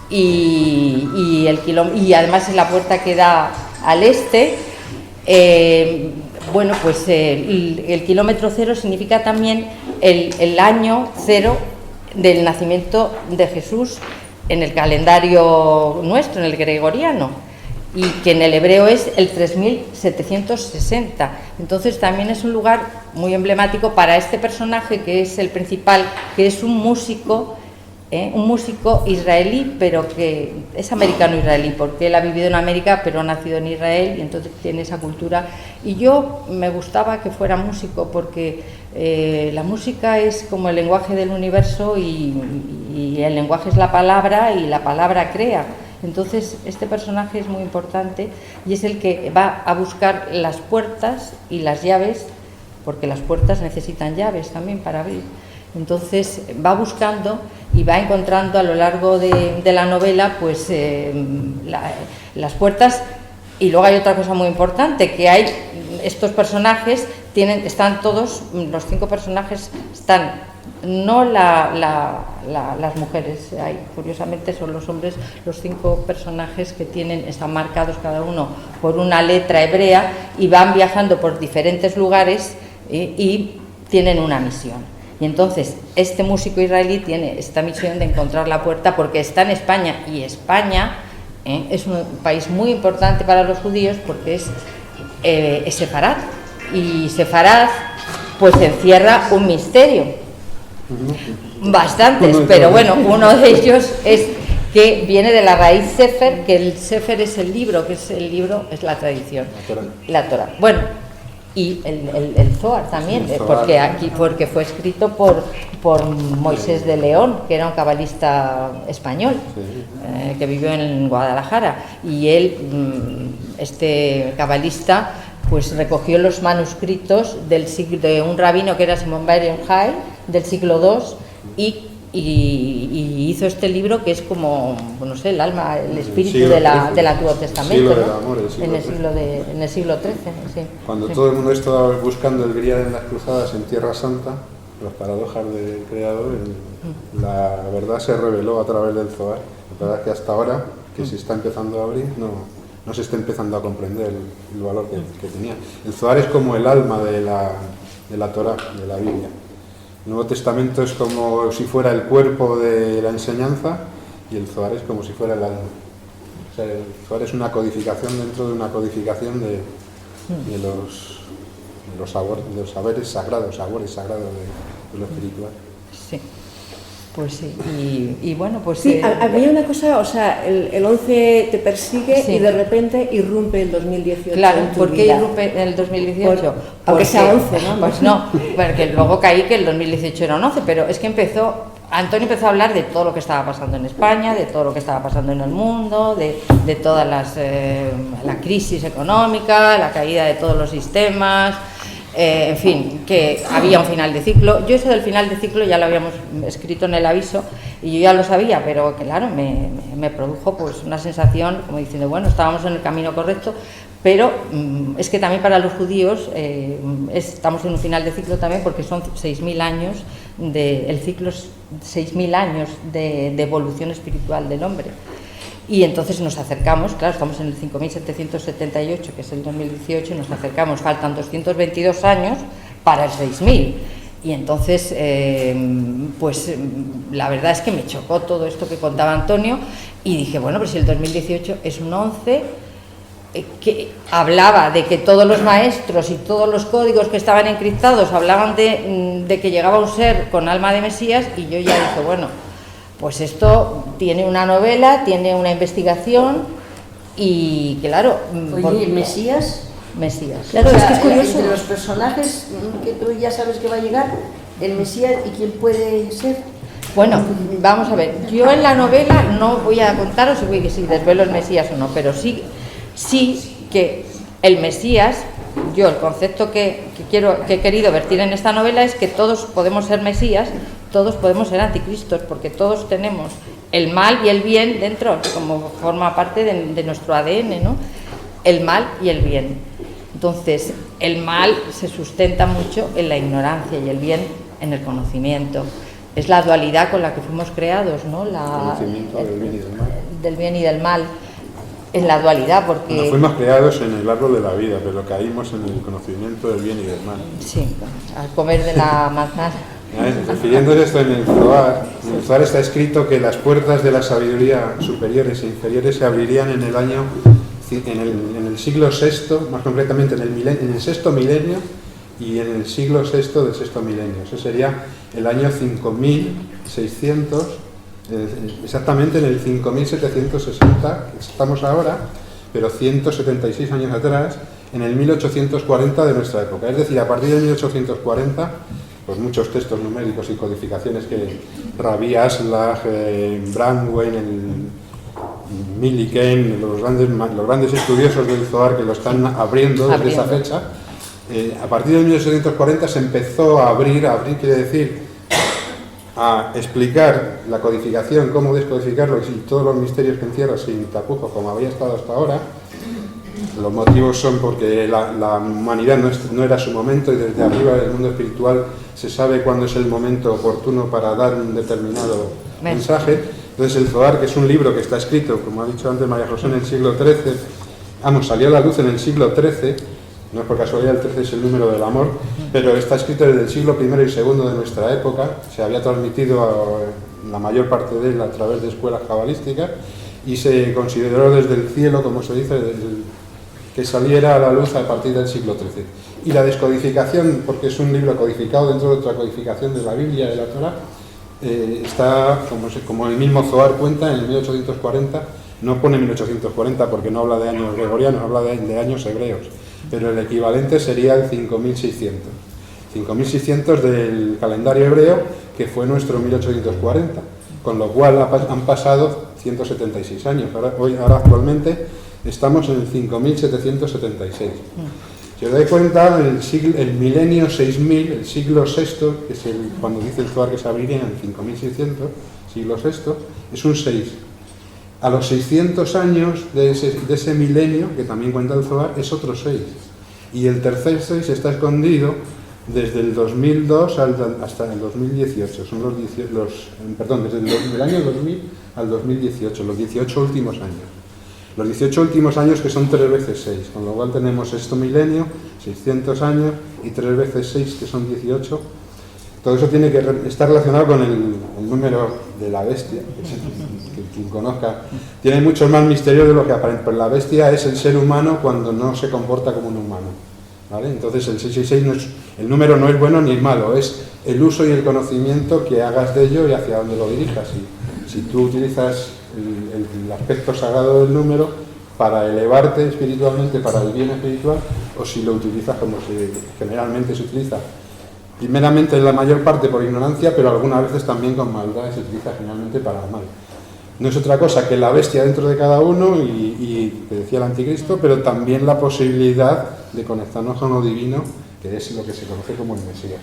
y además es la puerta que da al este. El kilómetro cero significa también el año cero del nacimiento de Jesús en el calendario nuestro, en el gregoriano, y que en el hebreo es el 3760. Entonces también es un lugar muy emblemático para este personaje, que es el principal, que es un músico un músico israelí, pero que es americano-israelí, porque él ha vivido en América, pero ha nacido en Israel y entonces tiene esa cultura. Y yo me gustaba que fuera músico, porque la música es como el lenguaje del universo y el lenguaje es la palabra y la palabra crea. Entonces este personaje es muy importante y es el que va a buscar las puertas y las llaves, porque las puertas necesitan llaves también para abrir. Entonces va buscando y va encontrando a lo largo de la novela pues las puertas. Y luego hay otra cosa muy importante, que hay estos personajes, están todos, los 5 personajes están, no las mujeres, curiosamente son los hombres, los 5 personajes que están marcados cada uno por una letra hebrea y van viajando por diferentes lugares y tienen una misión. Y entonces este músico israelí tiene esta misión de encontrar la puerta, porque está en España, y España es un país muy importante para los judíos porque es Sefarad, y Sefarad pues encierra un misterio, bastantes, pero bueno, uno de ellos es que viene de la raíz Sefer, que el Sefer es el libro, es la tradición, la Torá. Bueno, y el Zohar también, sí, el Zohar. porque fue escrito por Moisés de León, que era un cabalista español, sí. Que vivió en Guadalajara, y él, este cabalista, pues recogió los manuscritos de un rabino que era Simón Bar Yochai, del siglo II, y hizo este libro que es como, no sé, el alma, el espíritu del Antiguo Testamento, ¿no? En el siglo XIII, sí. Cuando todo el mundo estaba buscando el grial en las cruzadas en Tierra Santa, las paradojas del Creador, la verdad se reveló a través del Zohar. La verdad es que hasta ahora, que se está empezando a abrir, no se está empezando a comprender el valor que tenía. El Zohar es como el alma de la Torá, de la Biblia. El Nuevo Testamento es como si fuera el cuerpo de la enseñanza, y el Zohar es como si fuera el alma. O sea, el Zohar es una codificación dentro de una codificación de los saberes sagrados de lo espiritual. Sí, pues sí, y bueno, pues... Sí, había una cosa, o sea, el 11 te persigue, sí, y de repente irrumpe el 2018. Claro, ¿por qué irrumpe el 2018? Aunque sea 11, ¿no? Pues no, porque luego caí que el 2018 era un 11, pero es que Antonio empezó a hablar de todo lo que estaba pasando en España, de todo lo que estaba pasando en el mundo, de todas la crisis económica, la caída de todos los sistemas, en fin, que había un final de ciclo. Yo eso del final de ciclo ya lo habíamos escrito en el aviso y yo ya lo sabía, pero claro, me produjo pues una sensación como diciendo, bueno, estábamos en el camino correcto, pero es que también para los judíos estamos en un final de ciclo también, porque son 6.000 años, el ciclo es 6.000 años de evolución espiritual del hombre. Y entonces nos acercamos, claro, estamos en el 5.778, que es el 2018, y nos acercamos, faltan 222 años para el 6.000. Y entonces, pues la verdad es que me chocó todo esto que contaba Antonio, y dije, bueno, pero si el 2018 es un 11, que hablaba de que todos los maestros y todos los códigos que estaban encriptados hablaban de que llegaba un ser con alma de Mesías, y yo ya dije, bueno, pues esto tiene una novela, tiene una investigación, y claro... Oye, ¿el Mesías? Mesías. Claro, o sea, es que es curioso. Entre los personajes que tú ya sabes que va a llegar, el Mesías, ¿y quién puede ser? Bueno, vamos a ver, yo en la novela no voy a contaros si desvelo el Mesías o no, pero sí que el Mesías, yo el concepto que he querido vertir en esta novela es que todos podemos ser Mesías, todos podemos ser anticristos, porque todos tenemos el mal y el bien dentro, como forma parte de nuestro ADN, ¿no? El mal y el bien. Entonces, el mal se sustenta mucho en la ignorancia y el bien en el conocimiento. Es la dualidad con la que fuimos creados, ¿no? El conocimiento del bien y del mal. Del bien y del mal. Es la dualidad, porque... Bueno, fuimos creados en el árbol de la vida, pero caímos en el conocimiento del bien y del mal. Sí, al comer de la manzana. Refiriéndose esto en el Zohar está escrito que las puertas de la sabiduría superiores e inferiores se abrirían en el siglo VI, más concretamente en el sexto milenio y en el siglo VI del sexto milenio. Eso sería el año 5600 exactamente en el 5760, que estamos ahora, pero 176 años atrás, en el 1840 de nuestra época. Es decir, a partir de 1840, pues muchos textos numéricos y codificaciones que Rabbi Aslach, Brandwein, Milliken, los grandes estudiosos del Zohar que lo están abriendo desde esa fecha, a partir de 1840 se empezó a abrir quiere decir a explicar la codificación, cómo descodificarlo y todos los misterios que encierra sin tapujos como había estado hasta ahora. Los motivos son porque la humanidad no era su momento y desde arriba del mundo espiritual se sabe cuándo es el momento oportuno para dar un determinado mensaje. Entonces el Zohar, que es un libro que está escrito, como ha dicho antes María José, en el siglo XIII, salió a la luz en el siglo XIII, no es por casualidad, el 13 es el número del amor, pero está escrito desde el siglo I y II de nuestra época, se había transmitido la mayor parte de él a través de escuelas cabalísticas y se consideró desde el cielo, como se dice, que saliera a la luz a partir del siglo XIII. Y la descodificación, porque es un libro codificado dentro de otra codificación de la Biblia, de la Torá, está, como el mismo Zohar cuenta, en el 1840, no pone 1840 porque no habla de años gregorianos, habla de años hebreos, pero el equivalente sería el 5600. 5600 del calendario hebreo, que fue nuestro 1840, con lo cual han pasado 176 años. Ahora actualmente estamos en el 5776. Si os dais cuenta, el milenio 6000, el siglo VI, que es cuando dice el Zohar que se abriría en el 5600, siglo VI, es un 6. A los 600 años de ese milenio, que también cuenta el Zohar, es otro 6. Y el tercer 6 está escondido desde el 2002 hasta el 2018. Son desde el año 2000 al 2018, los 18 últimos años. Los 18 últimos años, que son 3 veces 6, con lo cual tenemos sexto milenio, 600 años, y 3 veces 6, que son 18. Todo eso tiene que estar relacionado con el número de la bestia, que quien conozca. Tiene muchos más misterios de lo que aparenta, pero la bestia es el ser humano cuando no se comporta como un humano, ¿vale? Entonces el 666 el número no es bueno ni es malo, es el uso y el conocimiento que hagas de ello y hacia dónde lo dirijas. Si tú utilizas el aspecto sagrado del número para elevarte espiritualmente, para el bien espiritual, o si lo utilizas como generalmente se utiliza, primeramente en la mayor parte por ignorancia, pero algunas veces también con maldad, se utiliza generalmente para el mal. No es otra cosa que la bestia dentro de cada uno y que decía el anticristo, pero también la posibilidad de conectarnos con lo divino, que es lo que se conoce como el Mesías.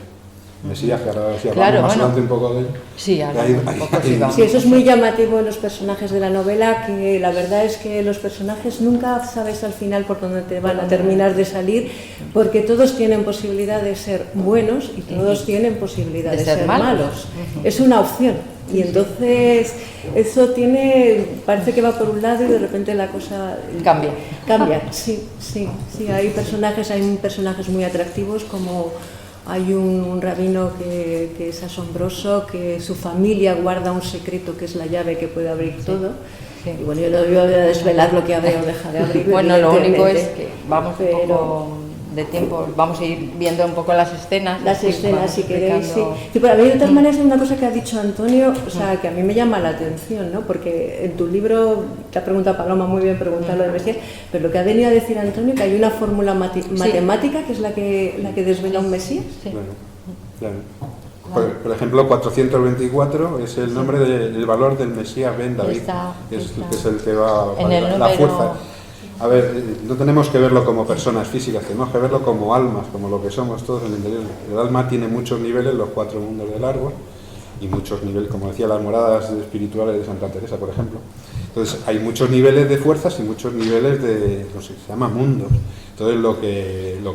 Mesías, que ahora decía, claro, vamos más adelante un poco de él. Sí, ahora un poco sí, sí, eso es muy llamativo en los personajes de la novela, que la verdad es que los personajes nunca sabes al final por dónde te van a terminar de salir, porque todos tienen posibilidad de ser buenos y todos tienen posibilidad de ser malos. Es una opción. Y entonces eso parece que va por un lado y de repente la cosa cambia. Sí, hay personajes muy atractivos, como hay un rabino que es asombroso, que su familia guarda un secreto que es la llave que puede abrir todo. Sí. Y bueno, yo no voy a desvelar lo que abre o deja de abrir. Bueno, lo único es que vamos un poco de tiempo, vamos a ir viendo un poco las escenas. Si queréis, sí. Pero a mí de todas maneras hay una cosa que ha dicho Antonio, o sea, que a mí me llama la atención, ¿no? Porque en tu libro, te ha preguntado Paloma muy bien preguntar lo de Mesías, pero lo que ha venido a decir Antonio, que hay una fórmula matemática que es la que desvela un Mesías. Sí. Bueno, claro. Por ejemplo, 424 es el nombre del valor del Mesías Ben David, que es el que va a la fuerza. A ver, no tenemos que verlo como personas físicas, tenemos que verlo como almas, como lo que somos todos en el interior. El alma tiene muchos niveles, los 4 mundos del árbol, y muchos niveles, como decía, las moradas espirituales de Santa Teresa, por ejemplo. Entonces, hay muchos niveles de fuerzas y muchos niveles de, no sé, se llama mundos. Entonces, lo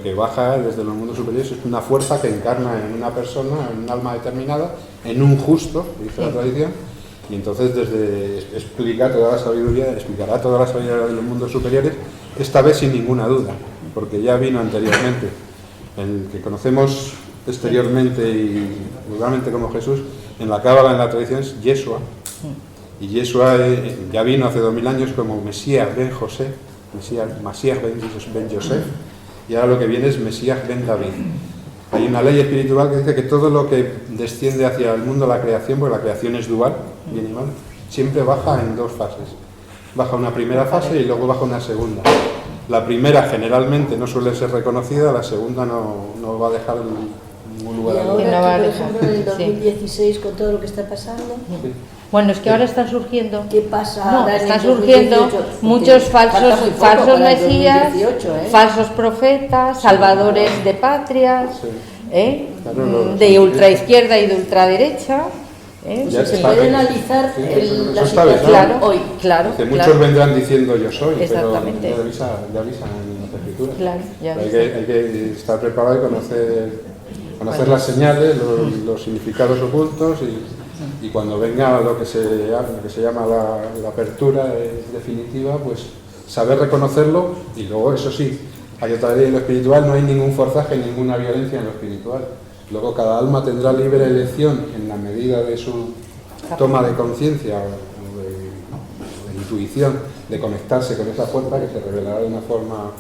que baja desde los mundos superiores es una fuerza que encarna en una persona, en un alma determinada, en un justo, dice la tradición. Y entonces explicará toda la sabiduría de los mundos superiores, esta vez sin ninguna duda, porque ya vino anteriormente. El que conocemos exteriormente y vulgarmente como Jesús, en la Cábala, en la tradición, es Yeshua. Y Yeshua ya vino hace 2000 años como Mesías ben José, Masías ben Yosef, y ahora lo que viene es Mesías ben David. Hay una ley espiritual que dice que todo lo que desciende hacia el mundo de la creación, porque la creación es dual, bien y mal, siempre baja en dos fases. Baja una primera fase y luego baja una segunda. La primera generalmente no suele ser reconocida, la segunda no va a dejar ningún lugar a duda. Y No ahora, va a por dejar. ejemplo, en el Sí. 2016, con todo lo que está pasando, Sí. Bueno, es que ahora están surgiendo. ¿qué pasa No, ahora en están el surgiendo 2018? muchos Falta muy poco falsos para el mesías, 2018, ¿eh? falsos profetas, salvadores de patrias, Sí. de Claro, sí. ultraizquierda y de ultraderecha. Ya Se está puede bien. analizar Sí, la eso está situación bien, ¿no? Claro, hoy. claro, Que muchos claro, vendrán diciendo yo soy, Exactamente. pero ya avisan en las escrituras. claro, ya Hay ves. hay que estar preparado y conocer las señales, los significados ocultos y cuando venga lo que se llama la apertura definitiva, pues saber reconocerlo y luego, eso sí, hay otra ley en lo espiritual, no hay ningún forzaje, ninguna violencia en lo espiritual. Luego cada alma tendrá libre elección en la medida de su toma de conciencia o de intuición de conectarse con esa fuerza que se revelará de una forma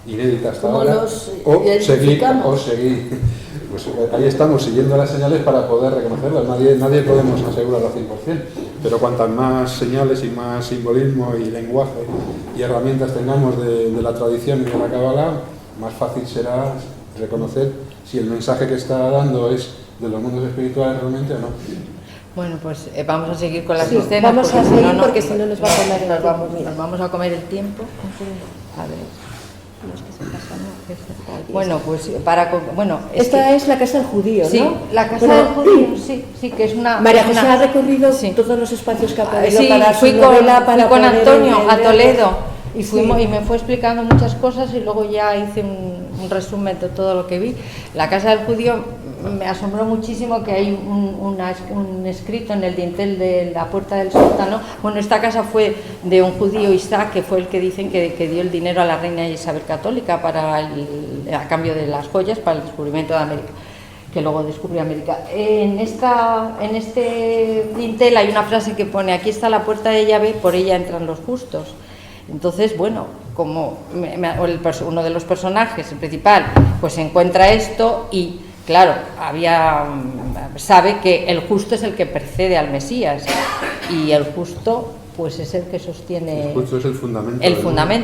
inédita hasta ¿Cómo ahora, nos o identificamos? seguir. Pues ahí estamos siguiendo las señales para poder reconocerlas. Nadie podemos asegurarlo al 100%, pero cuantas más señales y más simbolismo y lenguaje y herramientas tengamos de la tradición y de la Cábala, más fácil será reconocer si el mensaje que está dando es de los mundos espirituales realmente o no. Bueno, pues vamos a seguir con las Sí, escenas. vamos a seguir porque si no nos va a comer el nos tiempo. vamos, Mira. nos vamos a comer el tiempo. A ver. Los que se pasan, ¿no? Esta está aquí. Bueno, pues Esta es la casa del judío, sí, ¿no? la casa Bueno, del judío, sí, que es una... María es José una- ha recorrido sí. todos los espacios que ha podido Sí, para su fui novela, para con poder Antonio a entender. Toledo y fuimos Sí. y me fue explicando muchas cosas y luego ya hice un resumen de todo lo que vi. La casa del judío me asombró muchísimo que hay un escrito en el dintel de la puerta del sótano. Bueno, esta casa fue de un judío, Isaac, que fue el que dicen que dio el dinero a la reina Isabel Católica a cambio de las joyas para el descubrimiento de América, que luego descubrió América. En este dintel hay una frase que pone: aquí está la puerta de llave, por ella entran los justos. Entonces, bueno, como uno de los personajes, el principal, pues encuentra esto y, claro, sabe que el justo es el que precede al Mesías y el justo pues es el que sostiene... El justo es el fundamento. El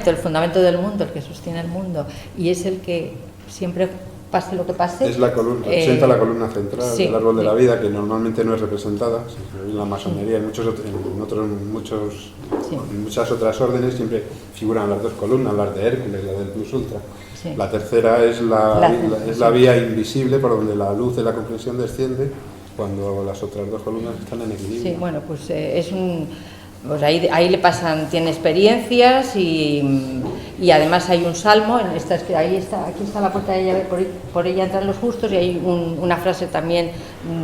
del fundamento del mundo, el que sostiene el mundo, y es el que siempre, pase lo que pase, Es la columna, representa la columna central sí, del árbol de la sí. vida, que normalmente no es representada. En la masonería, en muchas otras órdenes siempre figuran las dos columnas, las de Hércules, la del Plus Ultra. Sí. La tercera es la vía invisible por donde la luz de la comprensión desciende, cuando las otras dos columnas están en equilibrio. Sí, bueno, pues pues ahí le pasan, tiene experiencias y además hay un salmo, aquí está la puerta de llave, por ella entran los justos, y hay una frase también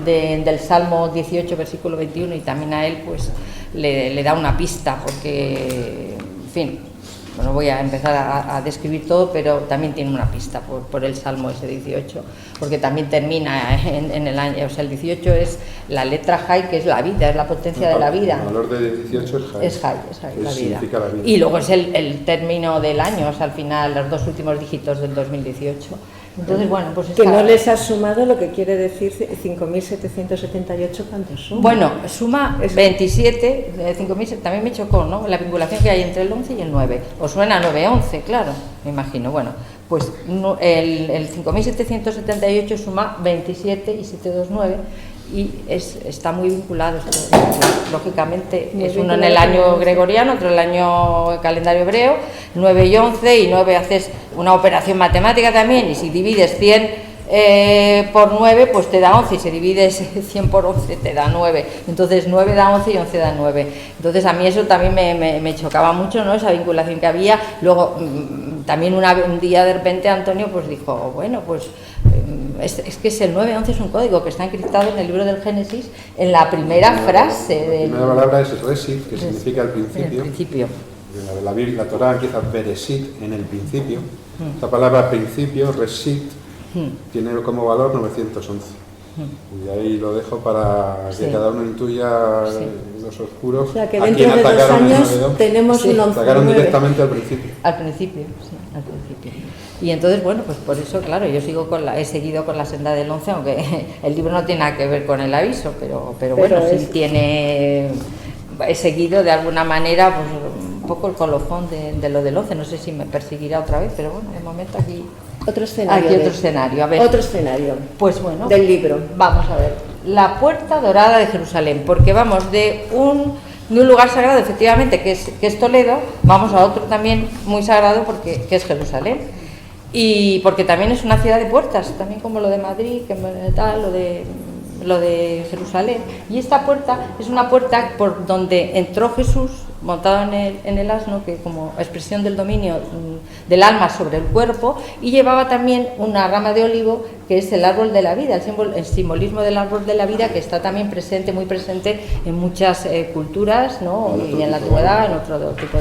del Salmo 18, versículo 21, y también a él pues le da una pista, porque, en fin, no voy a empezar a describir todo, pero también tiene una pista por el Salmo ese 18, porque también termina en el año, o sea, el 18 es la letra Jai, que es la vida, es la potencia de la vida. El valor de 18 es Jai. Es Jai, que la vida. significa la vida. Y luego es el término del año, o sea, al final, los dos últimos dígitos del 2018. Entonces, bueno, pues Que no les has sumado lo que quiere decir 5.778, ¿cuánto suma? Bueno, suma 27, 5.000, también me chocó, ¿no? La vinculación que hay entre el 11 y el 9. Os suena 9-11, claro, me imagino. Bueno, pues el 5.778 suma 27 y 729 y está muy vinculado. Lógicamente, Muy es uno en vinculado el año con el gregoriano, otro en el año calendario hebreo, 9 y 11, y 9 haces una operación matemática también, y si divides 100 por 9, pues te da 11, y si divides 100 por 11 te da 9, entonces 9 da 11 y 11 da 9. Entonces a mí eso también me chocaba mucho, ¿no? Esa vinculación que había. Luego también un día de repente Antonio pues dijo, bueno, pues es que el 9-11 es un código que está encriptado en el libro del Génesis, en la primera frase. La primera palabra es Resit, que significa el En el principio. principio. La Biblia, la Torá empieza Beresit, en el principio. Esta palabra principio, Resit, tiene como valor 911. Y ahí lo dejo para que Sí. cada uno intuya Sí. los oscuros. O sea, que a dentro quién de 2 atacaron el años 9-11. tenemos Sí. un Atacaron 11-9. directamente al principio. Al principio, sí, al principio. Y entonces, bueno, pues por eso, claro, yo he seguido con la senda del 11, aunque el libro no tiene nada que ver con el aviso, pero bueno, sí es- tiene he seguido de alguna manera pues, un poco el colofón de lo del 11, no sé si me perseguirá otra vez, pero bueno, de momento aquí... Otro escenario. Aquí otro escenario, a ver. Otro escenario. Pues bueno. Del libro. Vamos a ver. La Puerta Dorada de Jerusalén, porque vamos de un lugar sagrado, efectivamente, que es Toledo, vamos a otro también muy sagrado, que es Jerusalén. Y porque también es una ciudad de puertas, también como lo de Madrid, que tal, lo de Jerusalén. Y esta puerta es una puerta por donde entró Jesús montado en el asno, que como expresión del dominio del alma sobre el cuerpo, y llevaba también una rama de olivo, que es el árbol de la vida, el simbolismo del árbol de la vida, que está también presente, muy presente en muchas culturas, ¿no? Y en la antigüedad, en otro tipo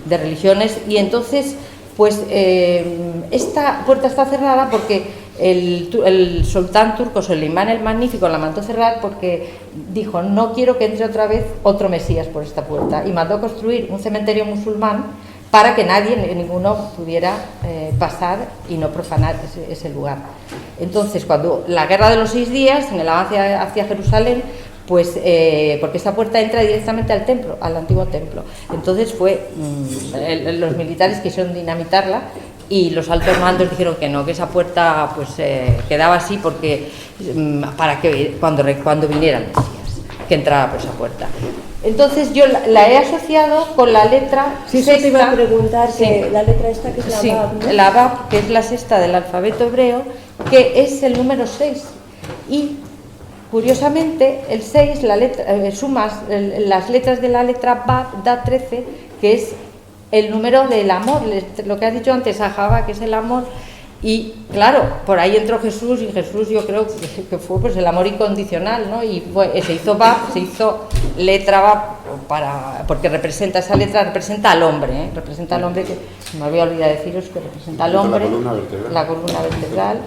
de religiones. Y entonces, pues esta puerta está cerrada porque el sultán turco Solimán el Magnífico la mandó cerrar porque dijo: no quiero que entre otra vez otro Mesías por esta puerta, y mandó construir un cementerio musulmán para que nadie, ninguno pudiera pasar y no profanar ese lugar. Entonces, cuando la guerra de los 6 días, en el avance hacia Jerusalén, pues porque esta puerta entra directamente al templo, al antiguo templo. Entonces los militares quisieron dinamitarla y los altos mandos dijeron que no, que esa puerta pues quedaba así porque para que cuando viniera el Mesías, que entraba por esa puerta. Entonces yo la he asociado con la letra sexta. Te iba a preguntar, que la letra esta que es la Bab, ¿no? La Bab, que es la sexta del alfabeto hebreo, que es el número 6. Y curiosamente el 6, sumas las letras de la letra Bab, da 13, que es el número del amor, lo que has dicho antes, Ahava, que es el amor. Y claro, por ahí entró Jesús, y Jesús yo creo que fue pues el amor incondicional, ¿no? Y se hizo Bab, se hizo letra Bab porque esa letra representa al hombre, representa al hombre, que me había olvidado deciros que representa al hombre, la columna vertebral.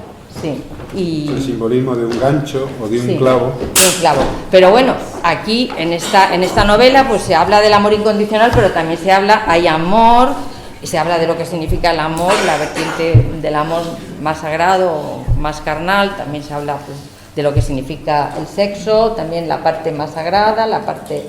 Sí, y el simbolismo de un gancho o de un clavo. De un clavo. Pero bueno, aquí en esta novela pues se habla del amor incondicional, pero también hay amor, y se habla de lo que significa el amor, la vertiente del amor más sagrado, más carnal. También se habla pues de lo que significa el sexo, también la parte más sagrada, la parte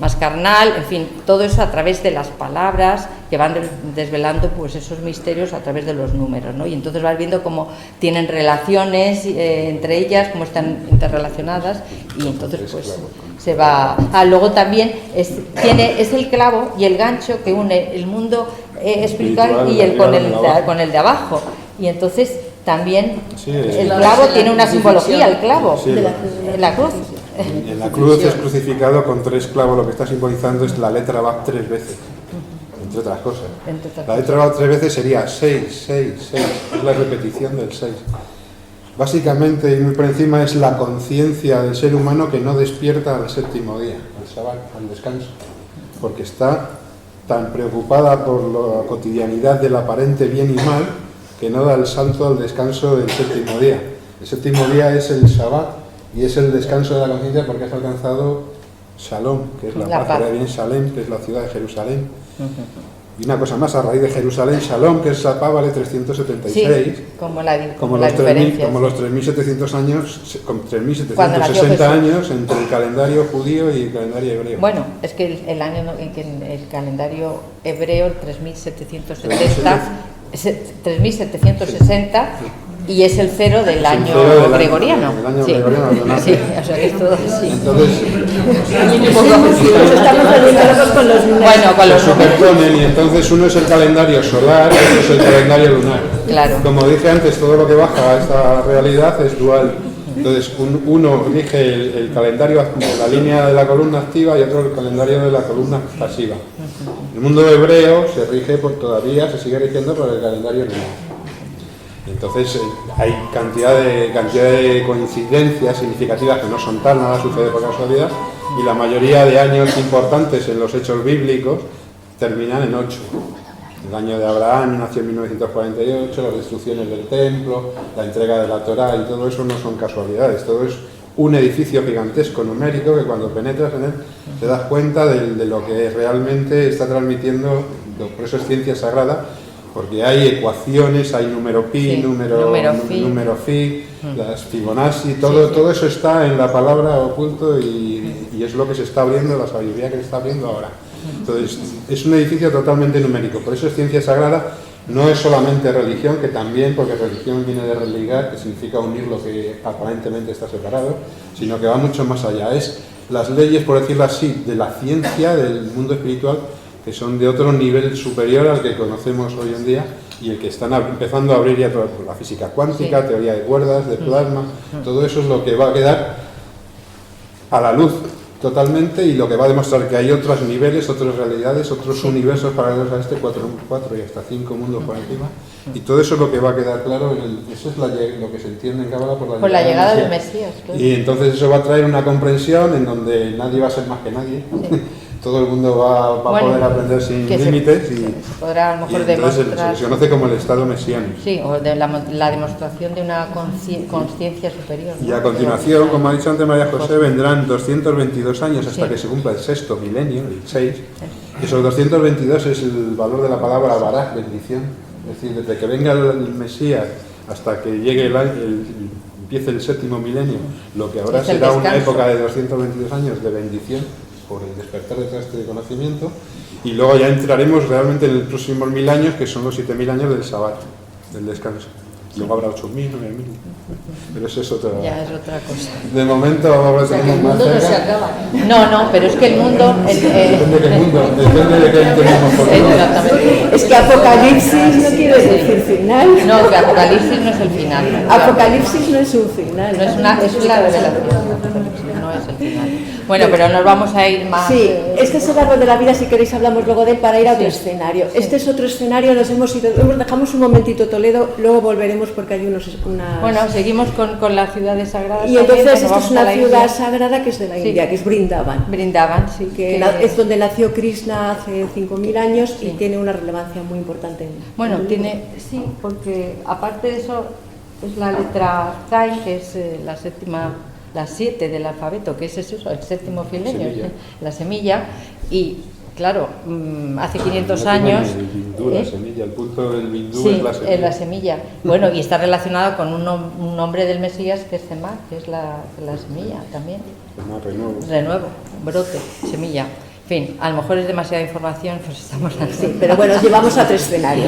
más carnal, en fin, todo eso a través de las palabras que van desvelando pues esos misterios a través de los números, ¿no? Y entonces vas viendo cómo tienen relaciones entre ellas, cómo están interrelacionadas, y entonces pues se va... luego también es el clavo y el gancho que une el mundo espiritual y con el de abajo, y entonces también el clavo tiene una simbología, el clavo, la cruz. En la cruz es crucificado con 3 clavos, lo que está simbolizando es la letra Bab 3 veces, entre otras cosas. La letra Bab 3 veces sería 6, 6, 6, es la repetición del 6. Básicamente, y muy por encima, es la conciencia del ser humano que no despierta al séptimo día, al Shabbat, al descanso, porque está tan preocupada por la cotidianidad del aparente bien y mal que no da el salto al descanso del séptimo día. El séptimo día es el Shabbat, y es el descanso de la conciencia porque has alcanzado Shalom, que es la paz, de bien Shalem, que es la ciudad de Jerusalén. Y una cosa más, a raíz de Jerusalén, Shalom, que es la paz, vale 376, sí, como los 3.700 años, con 3.760 años entre el calendario judío y el calendario hebreo. Bueno, es que el año en que el calendario hebreo, el 3.760, y es el 0 del año gregoriano. El año gregoriano, sí, o sea que es todo así. Entonces, estamos relacionados con los números. Bueno, con los superponen, y entonces uno es el calendario solar y otro es el calendario lunar. Claro. Como dije antes, todo lo que baja a esta realidad es dual. Entonces, uno rige el calendario de la línea de la columna activa y otro el calendario de la columna pasiva. El mundo hebreo se sigue rigiendo por el calendario lunar. Entonces hay cantidad de coincidencias significativas que no son tal, nada sucede por casualidad, y la mayoría de años importantes en los hechos bíblicos terminan en 8. El año de Abraham nació en 1948, las destrucciones del templo, la entrega de la Torá, y todo eso no son casualidades, todo es un edificio gigantesco numérico que cuando penetras en él te das cuenta de lo que realmente está transmitiendo, por eso es ciencia sagrada. porque hay ecuaciones, hay número pi, Sí, número phi, las Fibonacci, todo eso está en la palabra oculto y es lo que se está abriendo, la sabiduría que se está abriendo ahora. Entonces, es un edificio totalmente numérico, por eso es ciencia sagrada, no es solamente religión, que también, porque religión viene de religar, que significa unir lo que aparentemente está separado, sino que va mucho más allá, es las leyes, por decirlo así, de la ciencia, del mundo espiritual, que son de otro nivel superior al que conocemos hoy en día y el que están empezando a abrir ya toda la física cuántica, Sí. teoría de cuerdas, de plasma, todo eso es lo que va a quedar a la luz totalmente y lo que va a demostrar que hay otros niveles, otras realidades, otros universos paralelos a este, 4 y hasta 5 mundos por encima, y todo eso es lo que va a quedar claro, eso es lo que se entiende en Cábala Por la llegada del Mesías, claro. Y entonces eso va a traer una comprensión en donde nadie va a ser más que nadie. Sí. Todo el mundo va a Bueno, poder aprender sin que límites se y podrá a lo mejor entonces demostrar. se conoce como el estado mesiánico. Sí, o de la demostración de una conciencia superior. Y ¿no? a continuación, como ha dicho antes María José, vendrán 222 años hasta Sí. que se cumpla el sexto milenio, el 6. Y esos 222 es el valor de la palabra barak, bendición. Es decir, desde que venga el Mesías hasta que llegue empiece el séptimo milenio, lo que ahora Es el será una descanso. época de 222 años de bendición por el despertar de todo este conocimiento, y luego ya entraremos realmente en los próximos 1000 años, que son los 7000 años del Sabbat, del descanso. Luego habrá 8000, 9000, pero eso es otra. Ya es otra cosa. De momento ahora O sea, que tenemos el más mundo no se cerca. acaba. No, pero es que el mundo... Depende del mundo, depende de qué entendemos por mundo. Exactamente. Es que Apocalipsis no quiere decir final. No, que Apocalipsis no es el final. Apocalipsis no es un final. No es una revelación. No es el final. Bueno, pero nos vamos a ir más... Sí, este es el árbol de la vida, si queréis hablamos luego de él para ir a otro Sí. escenario. Este es otro escenario, nos hemos ido, dejamos un momentito Toledo, luego volveremos porque hay unas... Bueno, seguimos con las ciudades sagradas. y también, entonces nos esta es vamos a una la ciudad India. sagrada que es de la Sí. India, que es Brindavan. Brindaban, sí. Es donde nació Krishna hace 5000 años y Sí. tiene una relevancia muy importante. Bueno, en el libro. sí, porque aparte de eso es la letra Zain, que es la séptima, la 7 del alfabeto, que es eso, el séptimo filenio, Semilla. la semilla, y claro, hace 500 años... El bindú, la semilla, el punto del bindú Sí, es la semilla. Bueno, y está relacionado con un nombre del Mesías que es Semá, que es la semilla también. Semá, renuevo. Renuevo, brote, semilla. En fin, a lo mejor es demasiada información, pues estamos así. Sí, pero bueno, os llevamos a otro escenario.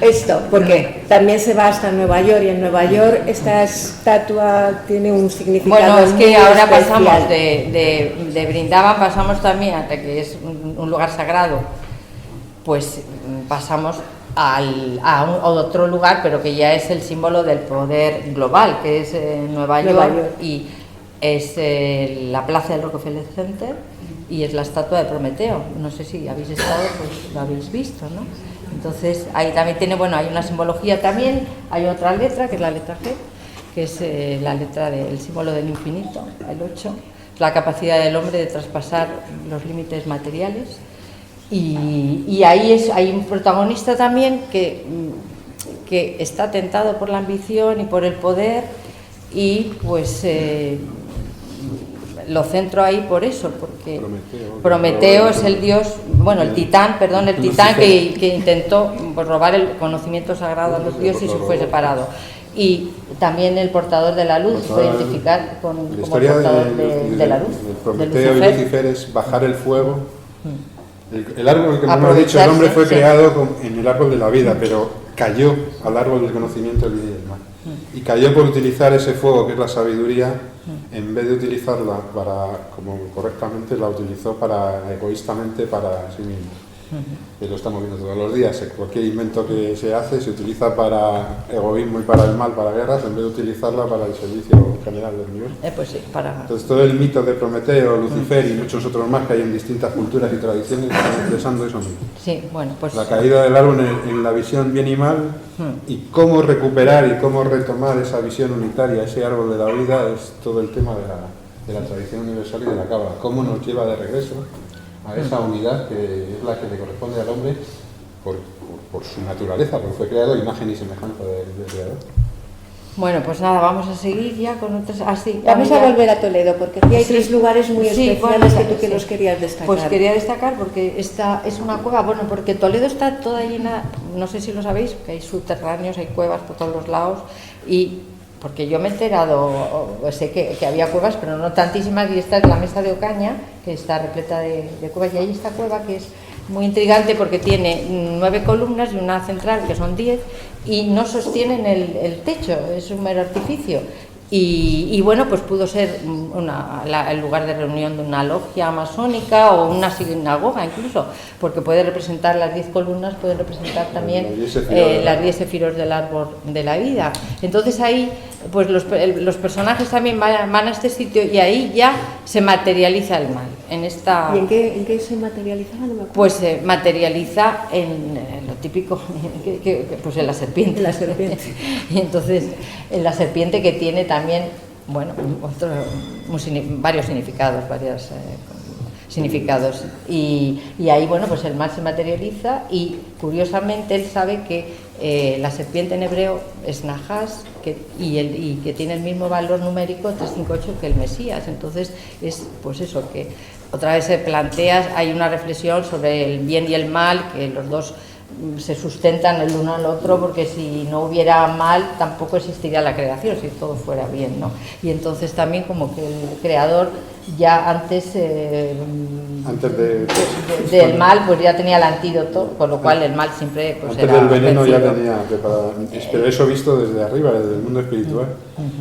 Esto, porque también se va hasta Nueva York y en Nueva York esta estatua tiene un significado. Bueno, es que muy ahora especial. pasamos de Brindavan, pasamos también, hasta que es un lugar sagrado, pues pasamos a otro lugar, pero que ya es el símbolo del poder global, que es Nueva York. Y es la plaza del Rockefeller Center y es la estatua de Prometeo. No sé si habéis estado, pues lo habéis visto, ¿no? Entonces ahí también tiene, bueno, hay una simbología también, hay otra letra que es la letra G, que es la letra del símbolo del infinito, el 8, la capacidad del hombre de traspasar los límites materiales. Y ahí hay un protagonista también que está tentado por la ambición y por el poder, y pues lo centro ahí por eso, porque Prometeo es el dios, bueno, el titán que intentó pues, robar el conocimiento sagrado a los dioses y fue separado. Y también el portador de la luz, fue identificar como el portador de la luz. Prometeo y Lucifer es bajar el fuego. El árbol, que hemos dicho, el hombre fue sí. creado en el árbol de la vida, pero cayó al árbol del conocimiento del bien y del mal. Y cayó por utilizar ese fuego, que es la sabiduría, en vez de utilizarla como correctamente, la utilizó egoístamente para sí mismo. Que lo estamos viendo todos los días. Cualquier invento que se hace se utiliza para egoísmo y para el mal, para guerras, en vez de utilizarla para el servicio general del universo. Pues sí, Entonces todo el mito de Prometeo, Lucifer y muchos otros más que hay en distintas culturas y tradiciones están expresando eso mismo. Sí, bueno, pues La caída del árbol en la visión bien y mal, y cómo recuperar y cómo retomar esa visión unitaria, ese árbol de la vida, es todo el tema de la tradición universal y de la Cábala. Cómo nos lleva de regreso a esa unidad que es la que le corresponde al hombre por su naturaleza, porque fue creado a imagen y semejanza del Creador. Bueno, pues nada, vamos a seguir ya con otras... Así, Vamos a volver a Toledo, porque aquí hay Sí. 3 lugares muy Sí, especiales bueno, que tú que sí. los querías destacar. Pues quería destacar porque esta es una cueva, bueno, porque Toledo está toda llena, no sé si lo sabéis, que hay subterráneos, hay cuevas por todos los lados, y porque yo me he enterado, sé que había cuevas, pero no tantísimas, y esta es la Mesa de Ocaña, que está repleta de cuevas, y hay esta cueva que es muy intrigante porque tiene 9 columnas y una central que son 10 y no sostienen el techo, es un mero artificio. Y bueno, pues pudo ser el lugar de reunión de una logia masónica o una sinagoga incluso, porque puede representar las 10 columnas, puede representar también las 10 sefiros del árbol de la vida. Entonces ahí pues los personajes también van a este sitio y ahí ya se materializa el mal. ¿Y en qué se materializaba? No me acuerdo. Pues se materializa en lo típico, pues en la serpiente. La serpiente. Y entonces en la serpiente, que tiene también, bueno, varios significados, significados. Y ahí, bueno, pues el mal se materializa y curiosamente él sabe que la serpiente en hebreo es Najas y que tiene el mismo valor numérico 358 que el Mesías. Entonces es pues eso, que otra vez se plantea, hay una reflexión sobre el bien y el mal, que los dos se sustentan el uno al otro, porque si no hubiera mal tampoco existiría la creación, si todo fuera bien, ¿no? Y entonces también como que el creador ya antes del mal pues ya tenía el antídoto, con lo cual el mal siempre pues, antes era del veneno vencido. ya tenía preparado, pero eso visto desde arriba, desde el mundo espiritual.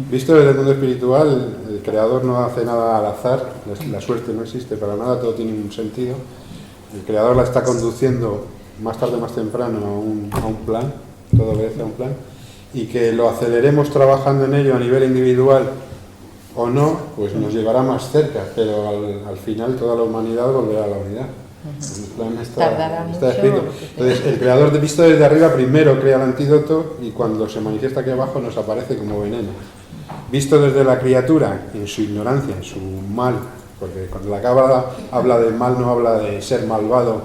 Visto desde el mundo espiritual, el creador no hace nada al azar, la suerte no existe para nada, todo tiene un sentido. El creador la está conduciendo más tarde o más temprano a un plan, todo obedece a un plan, y que lo aceleremos trabajando en ello a nivel individual o no, pues nos llevará más cerca, pero al final toda la humanidad volverá a la unidad. El plan está escrito. Entonces, el creador visto desde arriba primero crea el antídoto y cuando se manifiesta aquí abajo nos aparece como veneno. Visto desde la criatura, en su ignorancia, en su mal, porque cuando la Cábala habla del mal no habla de ser malvado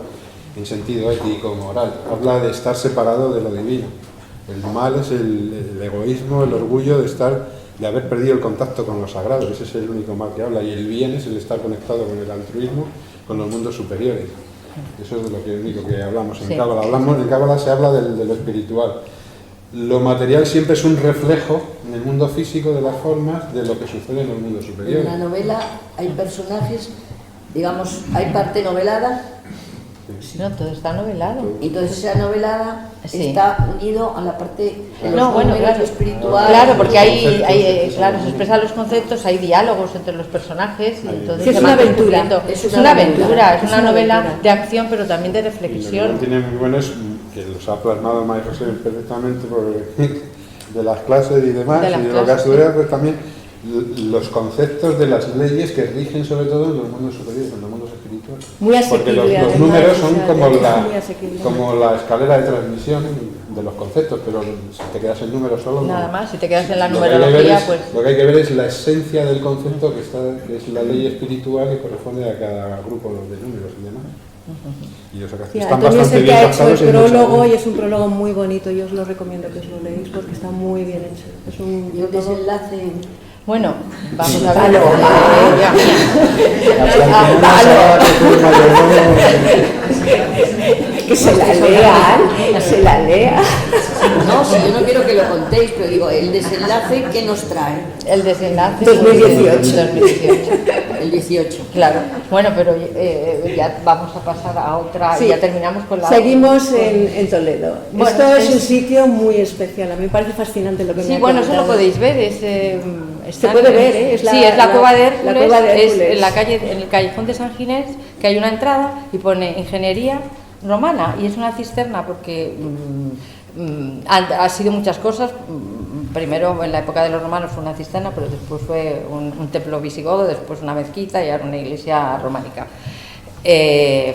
en sentido ético o moral, habla de estar separado de lo divino. El mal es el egoísmo, el orgullo de haber perdido el contacto con lo sagrado, ese es el único mal que habla, y el bien es el estar conectado con el altruismo, con los mundos superiores. Eso es de lo único que hablamos en Cábala. En Cábala se habla de lo espiritual. Lo material siempre es un reflejo en el mundo físico de las formas de lo que sucede en los mundos superiores. En la novela hay personajes, digamos, hay parte novelada. No, todo está novelado. Entonces esa novelada Sí. está unido a la parte de los No, bueno, números, claro, espiritual. claro, porque conceptos, se expresan los conceptos, hay diálogos entre los personajes, y entonces Sí, es se una van aventura. descubriendo. Es Es una una aventura. aventura, es Es una una novela aventura. de acción, pero también de Y lo reflexión. que tiene muy bueno es que los ha plasmado María José perfectamente de las clases y demás, De las y de lo que ha clases, estudiado, pues también los conceptos de las leyes que rigen sobre todo en los mundos superiores, en los mundos espirituales. Muy Porque asequible, los además, números o son sea, como muy asequible. como la escalera de transmisión de los conceptos, pero si te quedas en números solo... Nada no. más, si te quedas en la Lo que hay que ver numerología, es- pues... Lo que hay que ver es la esencia del concepto que es la ley espiritual que corresponde a cada grupo de números y demás. Y o sea, que Sí, están Antonio es bastante el que bien ha hecho el captados y hay mucha- prólogo y es un prólogo muy bonito, yo os lo recomiendo que os lo leáis porque está muy bien hecho. Es un Y el prólogo. desenlace. Bueno, vamos a ver. Aló. Ya, mía. Hasta el final no sabrá que fue el mayordomo. Que se la lean, se la lea. No, si yo no quiero que lo contéis, pero digo, el desenlace que nos trae, El desenlace... 2018. 2018. el 18. Claro, bueno, pero ya vamos a pasar a otra, Sí. y ya terminamos con la... Seguimos en Toledo. Bueno, Esto es es- un sitio muy especial, a mí me parece fascinante lo que me Sí, ha bueno, eso lo contado. podéis ver, está puede ver, ¿eh? Es la- sí, es la la- cueva de la Hércules, cueva de es Hércules. en la calle, en el callejón de San Ginés, que hay una entrada y pone ingeniería romana, y es una cisterna porque ha sido muchas cosas. Primero en la época de los romanos fue una cisterna, pero después fue un templo visigodo, después una mezquita y ahora una iglesia románica.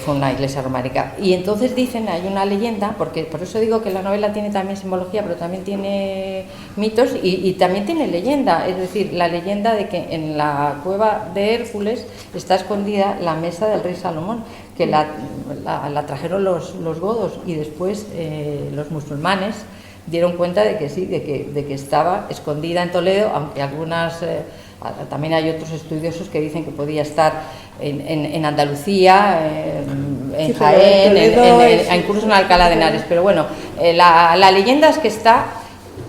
Fue una iglesia románica. Y entonces dicen, hay una leyenda, porque por eso digo que la novela tiene también simbología, pero también tiene mitos y también tiene leyenda. Es decir, la leyenda de que en la cueva de Hércules está escondida la mesa del rey Salomón, que la trajeron los godos y después los musulmanes dieron cuenta de que sí, de que estaba escondida en Toledo, aunque algunas, también hay otros estudiosos que dicen que podía estar en Andalucía, en Sí, Jaén, incluso en Alcalá de Henares, pero bueno, la leyenda es que está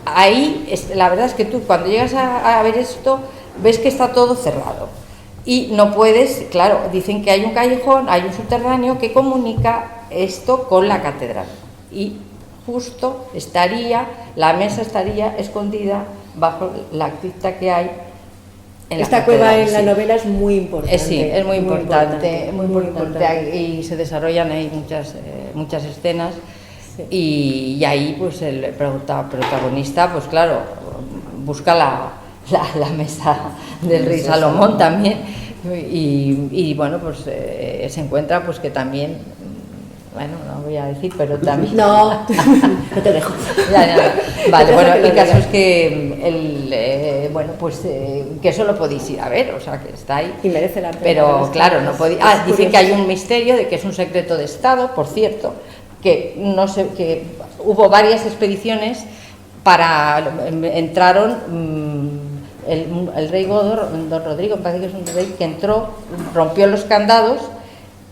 ahí. La verdad es que tú cuando llegas a ver esto, ves que está todo cerrado. Y no puedes, claro, dicen que hay un callejón, hay un subterráneo que comunica esto con la catedral. Y justo la mesa estaría escondida bajo la cripta que hay en la Esta catedral. cueva en la Sí. novela es muy importante. Sí, es muy importante, muy muy importante. Y se desarrollan ahí muchas escenas. Sí. Y ahí pues el protagonista, pues claro, busca la mesa del rey Salomón también, y bueno, pues se encuentra pues que también, bueno, no voy a decir, pero también... No, no te dejo. Ya. Vale, Deja bueno, que lo el caso digas. es que que eso lo podéis ir a ver, o sea, que está ahí. Y merece la pena. Pero claro, no podéis... dicen que hay un misterio, de que es un secreto de Estado, por cierto, que no sé, que hubo varias expediciones entraron el rey Godor, don Rodrigo, me parece que es un rey que entró, rompió los candados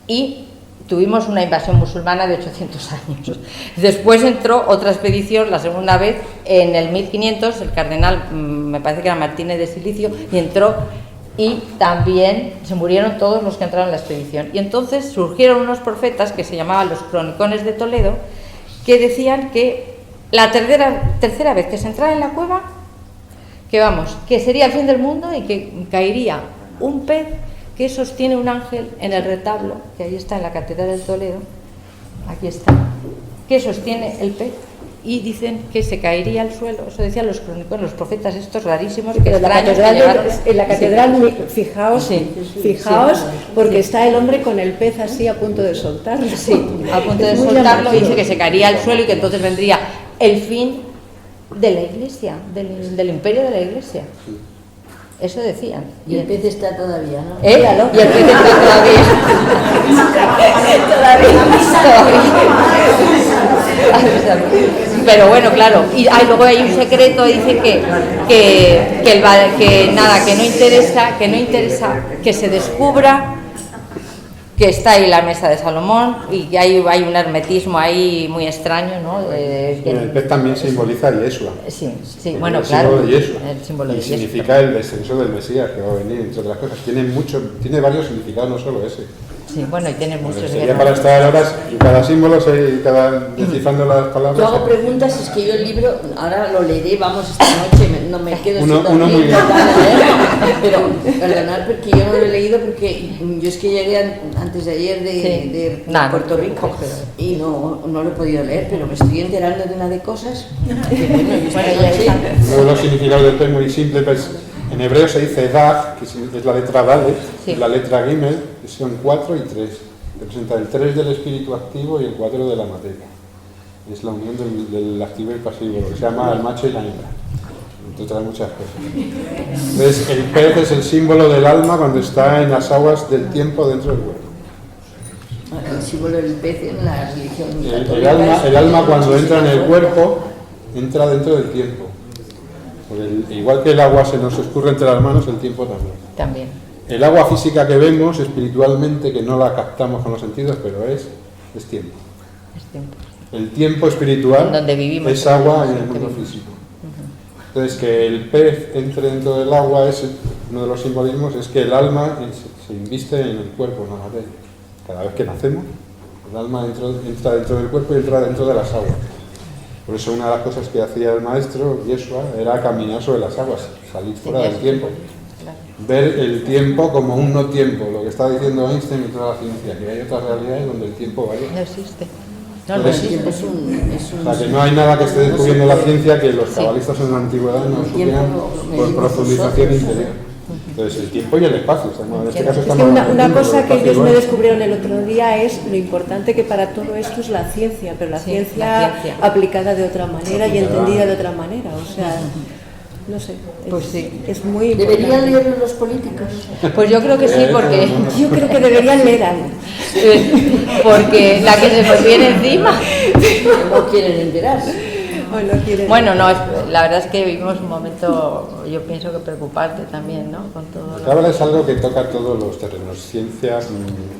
y tuvimos una invasión musulmana de 800 años. Después entró otra expedición, la segunda vez, en el 1500, el cardenal, me parece que era Martínez de Silicio, y entró, y también se murieron todos los que entraron en la expedición. Y entonces surgieron unos profetas que se llamaban los cronicones de Toledo, que decían que la tercera vez que se entrara en la cueva, que sería el fin del mundo y que caería un pez que sostiene un ángel en el retablo, que ahí está en la Catedral de Toledo, aquí está, que sostiene el pez, y dicen que se caería al suelo. Eso decían los crónicos, los profetas estos rarísimos, que Pero en la catedral, sí. fijaos, Sí. porque está el hombre con el pez así a punto de soltarlo. Sí, a punto de Es muy soltarlo, llamativo. dice que se caería al suelo y que entonces vendría el fin de la Iglesia, del imperio de la Iglesia. Eso decían. Y el pez está todavía, ¿no? Y el pez está todavía. Pero bueno, claro. Y luego hay un secreto, dice que no interesa que se descubra que está ahí la mesa de Salomón, y que hay un hermetismo ahí muy extraño, ¿no? El pez también simboliza a Yeshua. Sí, bueno, El claro. símbolo de Yeshua. El símbolo y de Yeshua. significa el descenso del Mesías que va a venir, entre otras cosas. Tiene varios significados, no solo ese. Sí, bueno, y tiene muchos. Sería para estar horas y cada símbolo, descifrando las palabras. Yo hago preguntas, es que yo el libro, ahora lo leeré, vamos, esta noche, no me quedo Uno sin dormir, muy bien. pero perdonad porque yo no lo he leído, porque yo es que llegué antes de ayer de Puerto Rico y no lo he podido leer, pero me estoy enterando de una de cosas que bueno, yo esta noche... Uno de los significados del pez muy simple, pues, en hebreo se dice Dag, que es la letra Dalet, Sí. la letra Gimel, que son 4 y 3. Representa el 3 del espíritu activo y el 4 de la materia. Es la unión del activo y el pasivo, lo que se llama el macho y la hembra, entre otras muchas cosas. Entonces, el pez es el símbolo del alma cuando está en las aguas del tiempo dentro del cuerpo. El símbolo del pez en la religión El alma cuando entra en el cuerpo, entra dentro del tiempo. Porque igual que el agua se nos escurre entre las manos, el tiempo también. El agua física que vemos espiritualmente, que no la captamos con los sentidos, pero es tiempo. El tiempo espiritual donde vivimos, es agua en el mundo físico. Entonces, que el pez entre dentro del agua, es uno de los simbolismos, es que el alma se inviste en el cuerpo, en la materia. Cada vez que nacemos, el alma entra dentro del cuerpo y entra dentro de las aguas. Por eso una de las cosas que hacía el maestro, Yeshua, era caminar sobre las aguas, salir fuera del tiempo. Ver el tiempo como un no tiempo, lo que está diciendo Einstein y toda la ciencia, que hay otras realidades donde el tiempo varía. No existe. El tiempo es un... O sea, que no hay nada que esté descubriendo la ciencia que los cabalistas en la antigüedad no supieran por profundización interior. Entonces, el tiempo y el espacio. En este caso Es que estamos una cosa que ellos me descubrieron el otro día es lo importante que para todo esto es la ciencia, pero la ciencia aplicada de otra manera y entendida de otra manera. O sea, no sé, Pues sí. es muy importante. ¿Deberían leerlo los políticos? Pues yo creo que sí, porque Yo creo que deberían leer algo. porque la que se nos viene encima. No quieren enterarse. Bueno, no, la verdad es que vivimos un momento, yo pienso que preocupante también, ¿no? Con todo. La cábala es algo que toca todos los terrenos, ciencias,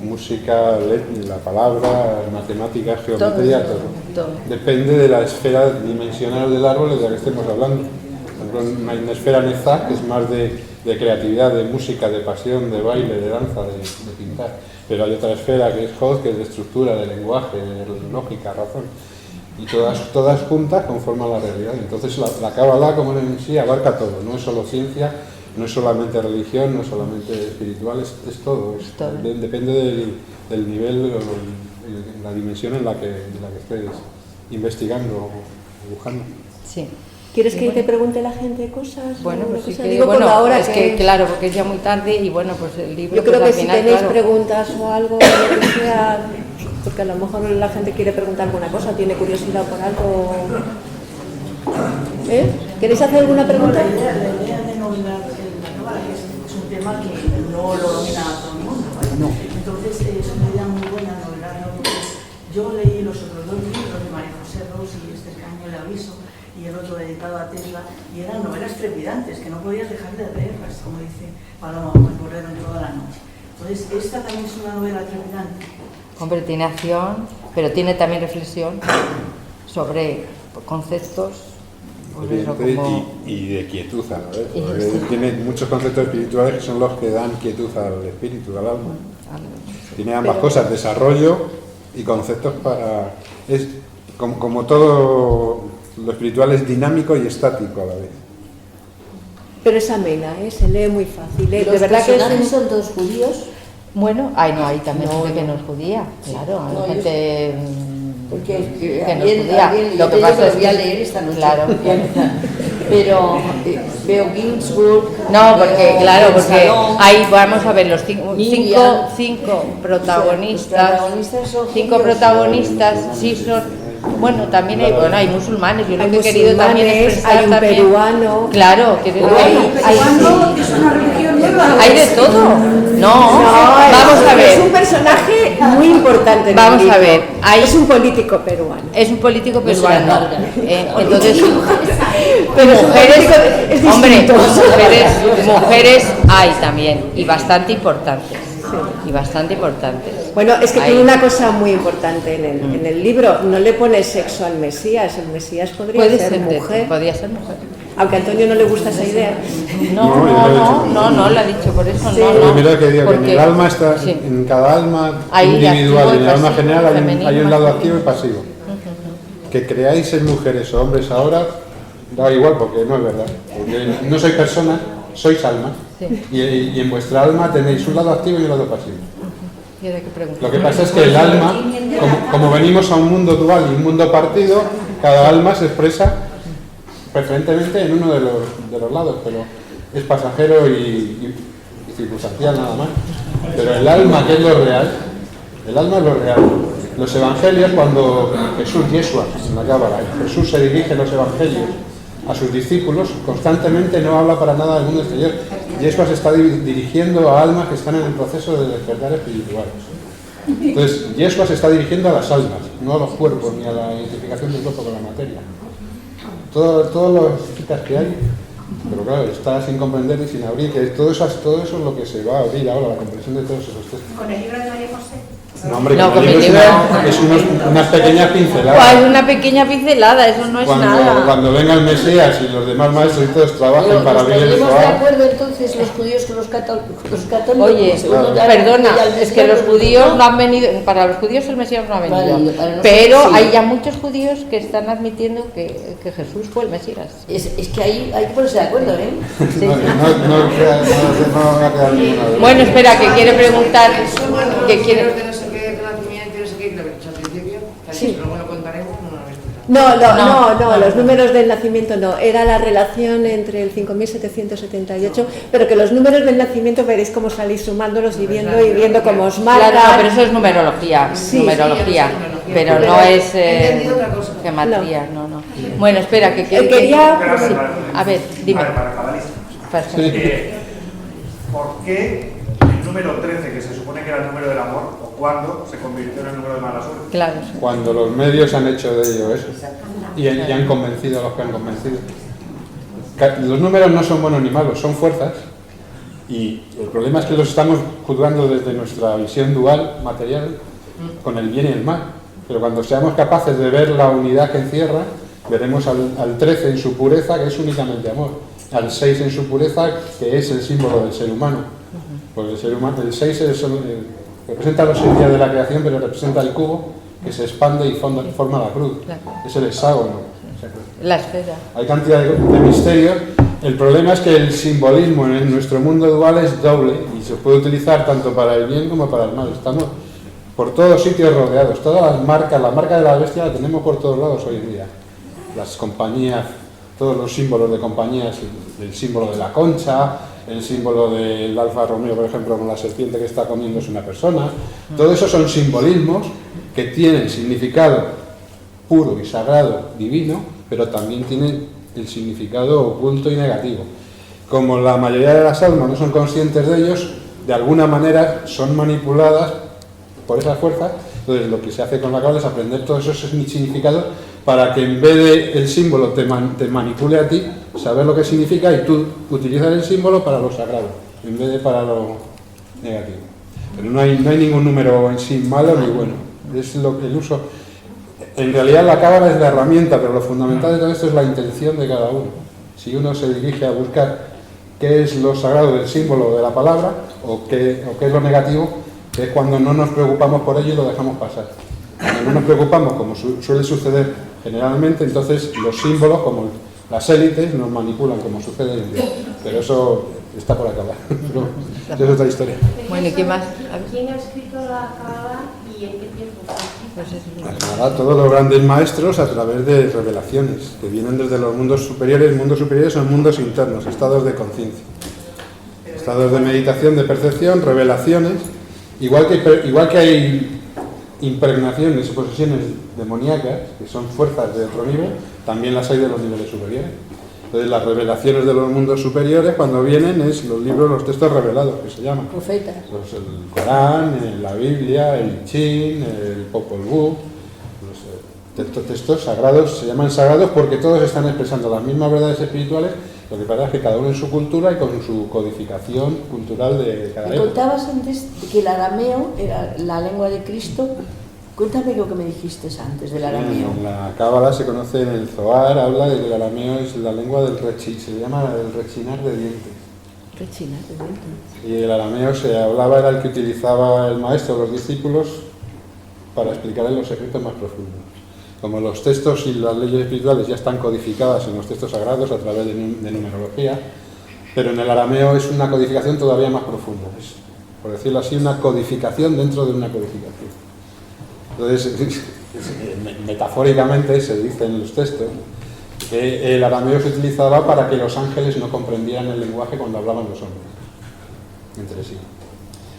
música, la palabra, matemáticas, geometría, todo. Depende de la esfera dimensional del árbol de la que estemos hablando. Por ejemplo, hay una esfera Nezá, que es más de creatividad, de música, de pasión, de baile, de danza, de pintar. Pero hay otra esfera que es Hod, que es de estructura, de lenguaje, de lógica, razón. Y todas juntas conforman la realidad. Entonces la cábala, como en sí, abarca todo. No es solo ciencia, no es solamente religión, no es solamente espiritual, es todo. Depende del nivel o la dimensión en la que estés investigando o dibujando. Sí. ¿Quieres que te pregunte la gente cosas? Bueno, pues sí, digo, bueno, ahora es que claro, porque es ya muy tarde y bueno, pues el libro... Yo creo pues, que al final, si tenéis claro, preguntas o algo, lo que sea, porque a lo mejor la gente quiere preguntar alguna cosa, tiene curiosidad por algo... ¿Queréis hacer alguna pregunta? La idea de nominar la cábala es un tema que no lo domina todo el mundo, ¿vale? No. Entonces es una idea muy buena novelarlo. Yo leí los otros dos libros de María José Ros y este Caño el aviso, y el otro dedicado a Tesla, y eran novelas trepidantes que no podías dejar de leerlas, como dice Paloma, me corrieron toda la noche. Entonces, esta también es una novela trepidante. Hombre, tiene acción, pero tiene también reflexión sobre conceptos. Pues eso, como... y de quietud a la vez, porque tiene muchos conceptos espirituales que son los que dan quietud al espíritu, al alma. Tiene ambas cosas, desarrollo y conceptos para... Es como todo lo espiritual es dinámico y estático a la vez. Pero es amena, se lee muy fácil. ¿Los de verdad que personajes son todos judíos? Bueno, hay también gente que no es judía, claro, hay gente porque que no es judía. Lo que pasa es que voy a leer esta noche. Claro. Pero veo Ginsburg. No, porque claro, porque Salón, ahí vamos a ver los cinco protagonistas. Cinco protagonistas, sí son. Bueno, también hay musulmanes. Yo lo que he querido también expresar hay un también, peruano. Claro, que hay de todo. No, vamos a ver. Es un personaje muy importante. En Vamos el a libro. ver. Es un político peruano. Es un político peruano. Entonces, Pero mujeres, es hombre, distinto. mujeres hay también y bastante importantes. Y bastante importantes. Bueno, es que Ahí. tiene una cosa muy importante en el libro. No le pone sexo al Mesías. El Mesías podría ser mujer. Podría ser mujer. Aunque a Antonio no le gusta esa idea. No, lo ha dicho por eso. Sí. No, Lo primero que digo, que en porque- el alma está, sí. en cada alma Hay individual y en el activo y alma pasivo, general femenino, hay un lado masculino. activo y pasivo. Que creáis ser mujeres o hombres ahora, da igual porque no es verdad. Porque no sois personas, sois almas. Sí. Y en vuestra alma tenéis un lado activo y un lado pasivo. ¿Y ahora qué pregunta? Lo que pasa es que el alma, como venimos a un mundo dual y un mundo partido, cada alma se expresa preferentemente en uno de los lados, pero es pasajero y circunstancial nada más. Pero el alma, que es lo real, el alma es lo real. Los evangelios, cuando Jesús, Yeshua, en la Cábala, Jesús se dirige en los evangelios a sus discípulos, constantemente no habla para nada del mundo exterior. Yeshua se está dirigiendo a almas que están en el proceso de despertar espiritual. Entonces, Yeshua se está dirigiendo a las almas, no a los cuerpos, ni a la identificación del cuerpo con la materia. Todos los citas que hay, pero claro, está sin comprender y sin abrir, que todo eso es lo que se va a abrir ahora, la comprensión de todos esos textos. ¿Con el libro de María José? No, hombre, No, con el libro es unas pequeñas pinceladas. Pues una pequeña pincelada, eso no es nada. Cuando venga el Mesías y los demás maestros y todos trabajen para abrir el ¿Estaríamos de Zohar. acuerdo entonces los judíos con los católicos? Oye, perdona, es que los judíos no han venido, para los judíos el Mesías no ha venido, Vale, para nosotros pero sí. hay ya muchos judíos que están admitiendo que Jesús fue el Mesías. Es que ahí hay que ponerse de acuerdo, ¿eh? No va a quedar ninguna duda. Bueno, espera, que quiere preguntar, que quiere... De no sé qué, de nacimiento, no sé qué, lo he dicho al principio, Sí. luego lo contaremos, no lo habéis contado. No, los números del nacimiento no. Era la relación entre el 5778, pero que los números del nacimiento veréis cómo salís sumándolos y viendo cómo os marcan. Claro, no, pero eso es numerología, Sí, numerología, sí, ya lo sé, pero pero no es he entendido otra cosa. gematría, no. Bueno, espera, que quiere... Quería- que- sí. A ver, dime. Para cabalistas. Perfecto. ¿Por qué el número 13, que se supone que era el número del amor, o cuando se convirtió en el número de mala suerte. Claro, sí. Cuando los medios han hecho de ello eso y han convencido a los que han convencido. Los números no son buenos ni malos, son fuerzas, y el problema es que los estamos juzgando desde nuestra visión dual, material, con el bien y el mal. Pero cuando seamos capaces de ver la unidad que encierra, veremos al 13 en su pureza, que es únicamente amor, al 6 en su pureza, que es el símbolo del ser humano. Porque el 6 representa los 6 días de la creación, pero representa el cubo que se expande y forma la cruz. Claro. Es el hexágono. La esfera. Hay cantidad de misterios. El problema es que el simbolismo en nuestro mundo dual es doble y se puede utilizar tanto para el bien como para el mal. Estamos por todos sitios rodeados. Todas las marcas, la marca de la bestia la tenemos por todos lados hoy en día. Las compañías, todos los símbolos de compañías, el símbolo de la concha, el símbolo del Alfa Romeo, por ejemplo, con la serpiente que está comiendo es una persona. Todo eso son simbolismos que tienen significado puro y sagrado, divino, pero también tienen el significado oculto y negativo. Como la mayoría de las almas no son conscientes de ellos, de alguna manera son manipuladas por esas fuerzas. Entonces lo que se hace con la cábala es aprender todos esos significados para que en vez de el símbolo te manipule a ti, saber lo que significa y tú utilizar el símbolo para lo sagrado, en vez de para lo negativo. Pero no hay ningún número en sí malo ni bueno, es el uso. En realidad la cábala es la herramienta, pero lo fundamental de todo esto es la intención de cada uno. Si uno se dirige a buscar qué es lo sagrado del símbolo de la palabra o qué es lo negativo, que es cuando no nos preocupamos por ello y lo dejamos pasar. Cuando no nos preocupamos, como suele suceder generalmente, entonces los símbolos, como las élites, nos manipulan, como sucede hoy en día. Pero eso está por acabar. Pero eso es otra historia. Bueno, ¿y qué más? ¿Quién ha escrito la cábala y en qué tiempo fue? Pues nada, todos los grandes maestros a través de revelaciones que vienen desde los mundos superiores. Mundos superiores son mundos internos, estados de conciencia, estados de meditación, de percepción, revelaciones. Igual que hay impregnaciones y posesiones demoníacas, que son fuerzas de otro nivel, también las hay de los niveles superiores. Entonces las revelaciones de los mundos superiores, cuando vienen, es los libros, los textos revelados, que se llaman. Profetas. Pues el Corán, la Biblia, el Chin, el Popol Vuh, los textos sagrados, se llaman sagrados porque todos están expresando las mismas verdades espirituales, lo que pasa es que cada uno en su cultura y con su codificación cultural de cada Me época. contabas antes que el arameo era la lengua de Cristo. Cuéntame lo que me dijiste antes del arameo. En la cábala se conoce, en el Zohar, habla de que el arameo es la lengua del se llama el rechinar de dientes. Rechinar de dientes. Y el arameo se hablaba, era el que utilizaba el maestro, los discípulos, para explicarles los secretos más profundos. Como los textos y las leyes espirituales ya están codificadas en los textos sagrados a través de numerología, pero en el arameo es una codificación todavía más profunda. Es, por decirlo así, una codificación dentro de una codificación. Entonces, metafóricamente se dice en los textos que el arameo se utilizaba para que los ángeles no comprendieran el lenguaje cuando hablaban los hombres entre sí.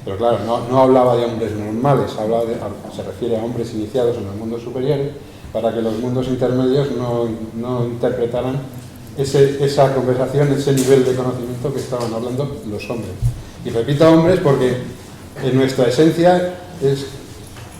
Pero claro, no hablaba de hombres normales, se refiere a hombres iniciados en los mundos superiores, para que los mundos intermedios no interpretaran esa conversación, ese nivel de conocimiento que estaban hablando los hombres. Y repito hombres porque en nuestra esencia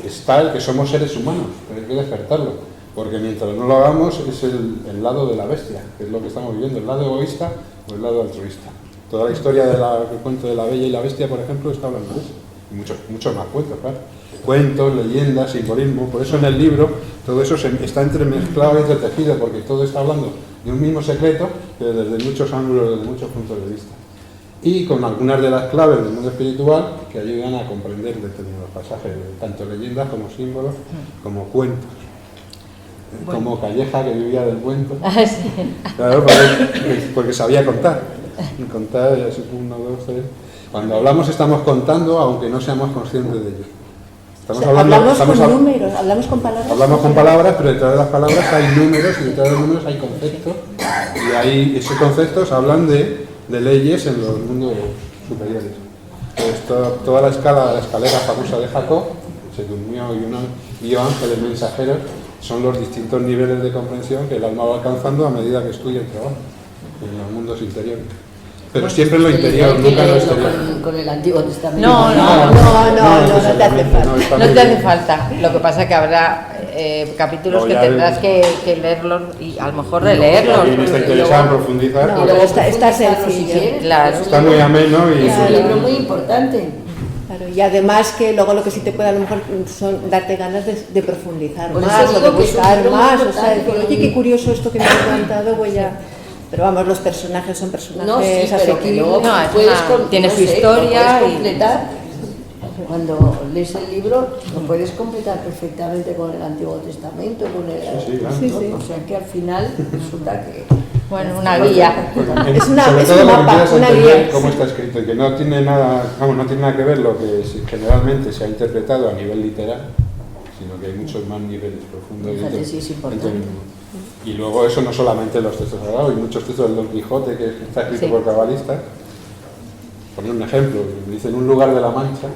está el que somos seres humanos, pero hay que despertarlo, porque mientras no lo hagamos es el lado de la bestia, que es lo que estamos viviendo, el lado egoísta o el lado altruista. Toda la historia del cuento de la Bella y la Bestia, por ejemplo, está hablando de eso. Y muchos más cuentos, claro. Cuentos, leyendas, simbolismo. Por eso en el libro todo eso está entremezclado y entretejido, porque todo está hablando de un mismo secreto, pero desde muchos ángulos, desde muchos puntos de vista. Y con algunas de las claves del mundo espiritual que ayudan a comprender determinados pasajes, tanto leyendas como símbolos, como cuentos. Bueno. Como Calleja, que vivía del cuento. Sí. Claro, porque sabía contar. Contar, así, 1, 2, 3. Cuando hablamos estamos contando, aunque no seamos conscientes de ello. Hablamos con números, hablamos con palabras. Hablamos con palabras, pero detrás de las palabras hay números y detrás de los números hay conceptos. Y esos conceptos hablan de leyes en los mundos superiores. Pues toda la escalera famosa de Jacob, se durmió y vio ángeles mensajeros, son los distintos niveles de comprensión que el alma va alcanzando a medida que estudia y trabaja en los mundos interiores. Pero siempre en lo interior, Hay que nunca en lo leerlo exterior. con el Antiguo Testamento. No No te hace falta. no, está No muy te hace bien. falta. Lo que pasa es que habrá capítulos No, que ya tendrás que leerlos y a lo mejor releerlos. Si alguien está interesado en profundizar, No, pues, pero está Si sencillo. quieres, Claro. es un está muy libro- ameno y Es un libro muy importante. Claro, y además que luego lo que sí te puede a lo mejor son darte ganas de profundizar Por eso más o de digo que es un buscar libro muy más, o sea, importante, decir, oye, qué curioso esto que me has contado, voy a... Pero vamos, los personajes son personajes No, sí, pero que asequibles. luego No, es puedes una- tiene no su sé, historia lo puedes y- completar. Cuando lees el libro, lo puedes completar perfectamente con el Antiguo Testamento, con el... Sí, claro. Sí, sí. O sea que al final resulta que... Bueno, una guía. Es una- sobre es todo un lo que mapa, quieras una entender guía, cómo sí. está escrito y que no tiene nada, vamos, no tiene nada que ver lo que generalmente se ha interpretado a nivel literal, sino que hay muchos más niveles profundos. Fíjate, sí, es importante. Y luego eso no solamente en los textos sagrados, hay muchos textos del Don Quijote que está escrito Sí. por cabalistas. Poner un ejemplo, dice en un lugar de la Mancha,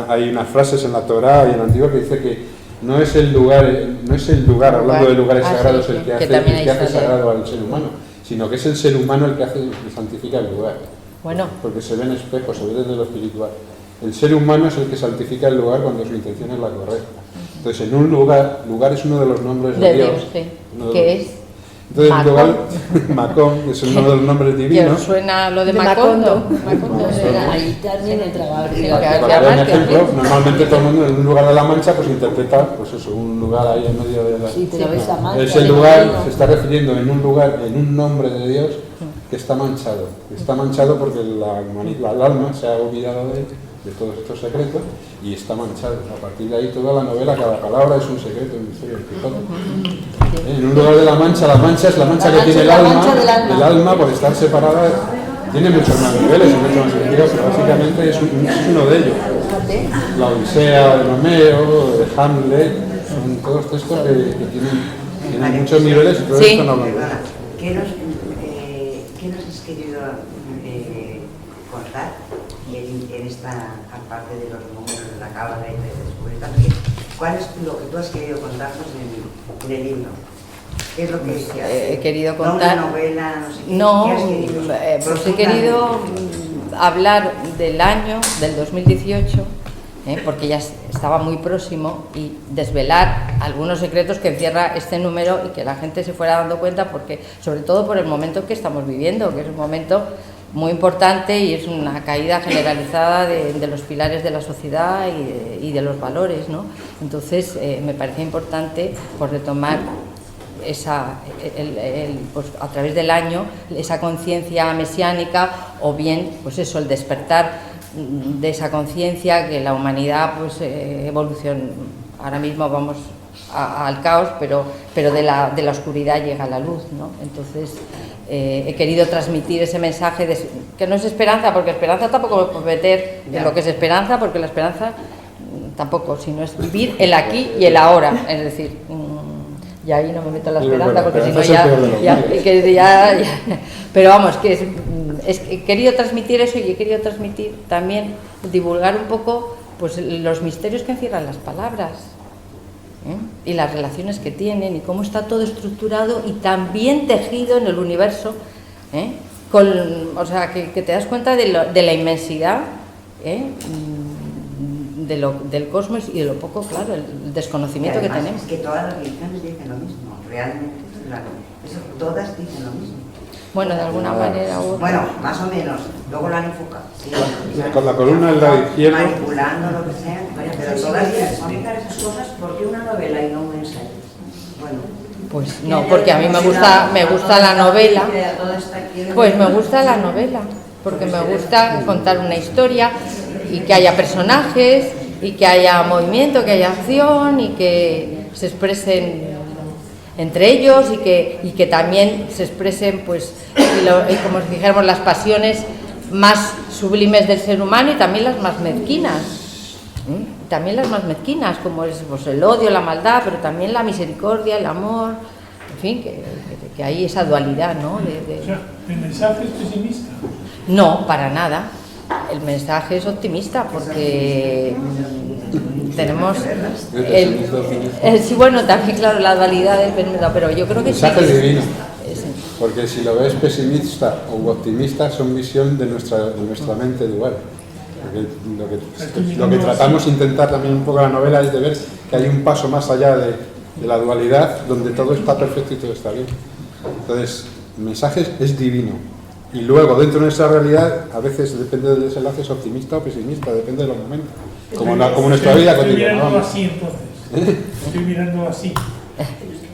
hay unas frases en la Torá y en el Antiguo que dice que no es el lugar, hablando de lugares Ah, sí, sagrados, sí, el que que hace, también el que hay hace historia. sagrado al ser humano, sino que es el ser humano el que santifica el lugar. Bueno, Porque se ve en espejo, se ve desde lo espiritual. El ser humano es el que santifica el lugar cuando su intención es la correcta. Entonces, en un lugar es uno de los nombres de de Dios. Dios, sí. Uno de Que los- es Entonces, el Macón. lugar, Macón, es uno de los nombres que os divinos. suena lo de De Macondo. Macondo. Ahí también entraba Sí, Gabriel. que Para dar un además que- ejemplo, normalmente todo el mundo en un lugar de la Mancha pues interpreta, pues eso, un lugar ahí en medio de la... Sí, pero ves la mancha. Ese de lugar vino. se está refiriendo en un lugar, en un nombre de Dios que está manchado. Está manchado porque el alma se ha olvidado de todos estos secretos y está manchado. A partir de ahí toda la novela, cada palabra es un secreto, un misterio, el Quijote. En un lugar de la mancha es la mancha que tiene el la alma. mancha del alma. El alma, por estar separada, tiene muchos más niveles y muchos más significados, pero básicamente es uno de ellos. Fíjate. La Odisea de Homero, de Hamlet, son todos textos que tienen muchos niveles y todo Sí. esto no hablando. Perdona, ¿qué nos has querido contar en esta parte de los números de la cábala y de descubrir? ¿Cuál es lo que tú has querido contarnos en el libro? ¿Qué es lo que He querido no contar. una novela, no sé qué. No, ¿Qué has querido? pues he querido hablar del año, del 2018, porque ya estaba muy próximo, y desvelar algunos secretos que encierra este número y que la gente se fuera dando cuenta, porque sobre todo por el momento que estamos viviendo, que es un momento muy importante y es una caída generalizada de los pilares de la sociedad y de los valores, ¿no? Entonces me parecía importante pues, retomar pues, a través del año esa conciencia mesiánica, o bien pues eso, el despertar de esa conciencia que la humanidad pues evoluciona. Ahora mismo vamos al caos, pero de la oscuridad llega la luz, ¿no? Entonces he querido transmitir ese mensaje que no es esperanza, porque esperanza tampoco me puedo meter en lo que es esperanza, porque la esperanza tampoco, sino es vivir el aquí y el ahora, es decir, y ahí no me meto en la esperanza, porque si no ya, pero vamos, que he querido transmitir eso, y he querido transmitir también, divulgar un poco pues los misterios que encierran las palabras, y las relaciones que tienen y cómo está todo estructurado y también tejido en el universo, o sea, que te das cuenta de la inmensidad, del cosmos y de lo poco, claro, el desconocimiento que tenemos. Es que todas las religiones dicen lo mismo, realmente todas dicen lo mismo. Bueno, de alguna manera u otra. Bueno, más o menos, luego lo han enfocado. Sí, Con la columna del lado izquierdo. manipulando lo que sea, pero todas dicen explicar esas cosas, ¿por qué una novela y no un ensayo? bueno. Pues no, porque a mí me gusta la novela. Pues me gusta la novela, porque me gusta contar una historia y que haya personajes y que haya movimiento, que haya acción y que se expresen entre ellos y que también se expresen, pues, como si dijéramos, las pasiones más sublimes del ser humano y también las más mezquinas. También las más mezquinas, como es pues, el odio, la maldad, pero también la misericordia, el amor, en fin, que hay esa dualidad, ¿no? O sea, ¿el mensaje es pesimista? No, para nada. El mensaje es optimista porque tenemos sí, bueno, también claro la dualidad del pero yo creo que mensaje sí, divino. Porque si lo ves pesimista o optimista, son visión de nuestra mente dual. Porque lo que tratamos de intentar también un poco la novela es de ver que hay un paso más allá de la dualidad, donde todo está perfecto y todo está bien. Entonces, el mensaje es divino. Y luego, dentro de nuestra realidad, a veces depende del desenlace, es optimista o pesimista, depende de los momentos. Como nuestra vida cotidiana. Estoy mirando así, entonces. Estoy mirando así.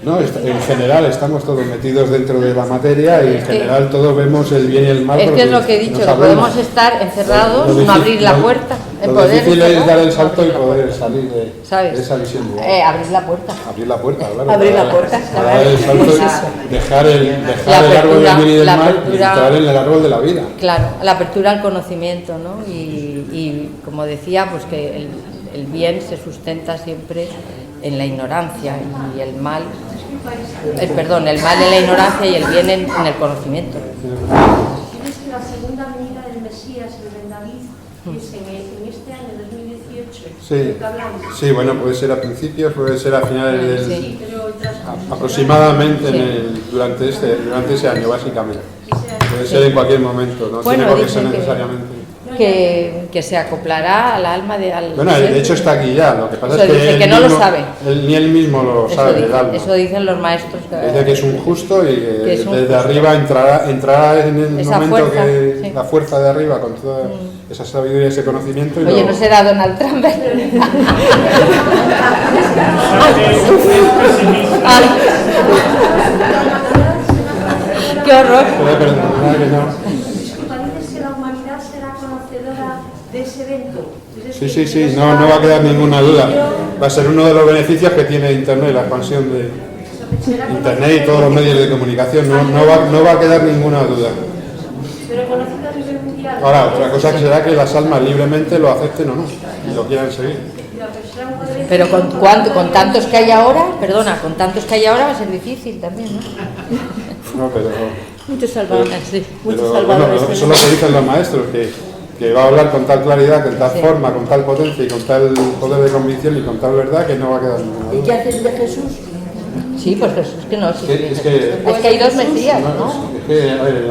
No, en general estamos todos metidos dentro de la materia y en general todos vemos el bien y el mal. Es que es lo que he dicho, que podemos estar encerrados, Lo no abrir la puerta. Lo difícil es dar el salto y poder salir de esa visión dual. Abrir la puerta. Abrir la puerta, claro. Abrir la puerta, para dar el salto y dejar el árbol del bien y del mal y entrar en el árbol de la vida. Claro, la apertura al conocimiento, ¿no? Y como decía, pues que el bien se sustenta siempre en la ignorancia y el mal, el mal en la ignorancia y el bien en el conocimiento. ¿Tienes que la segunda venida del Mesías, el Ben David, es en este año 2018? Sí, bueno, puede ser a principios, puede ser a finales del... Sí, pero aproximadamente durante ese año, básicamente. Puede ser en cualquier momento, no tiene por qué ser necesariamente... Que se acoplará al alma de... Bueno, de hecho está aquí ya, lo que pasa es que no lo sabe. Ni él mismo lo sabe, el alma. Eso dicen los maestros. Dice que es un justo y que desde arriba entrará en el momento que la fuerza de arriba con toda esa sabiduría y ese conocimiento. Y oye, no será Donald Trump. ¡Qué horror! De ese evento. Sí, no va a quedar ninguna duda. Va a ser uno de los beneficios que tiene Internet, la expansión de Internet y todos los medios de comunicación. No va a quedar ninguna duda. Pero conocido a nivel mundial. Ahora, otra cosa que será que las almas libremente lo acepten o no, y lo quieran seguir. Pero con tantos que hay ahora, va a ser difícil también, ¿no? No, pero... Muchos salvadores, sí. Muchos Pero, salvadores. bueno, eso es lo que dicen los maestros, que va a hablar con tal claridad, con tal forma, con tal potencia y con tal poder de convicción y con tal verdad que no va a quedar ninguna duda. ¿Y qué haces de Jesús? Sí, pues Jesús que no. Es que hay dos Mesías, ¿no?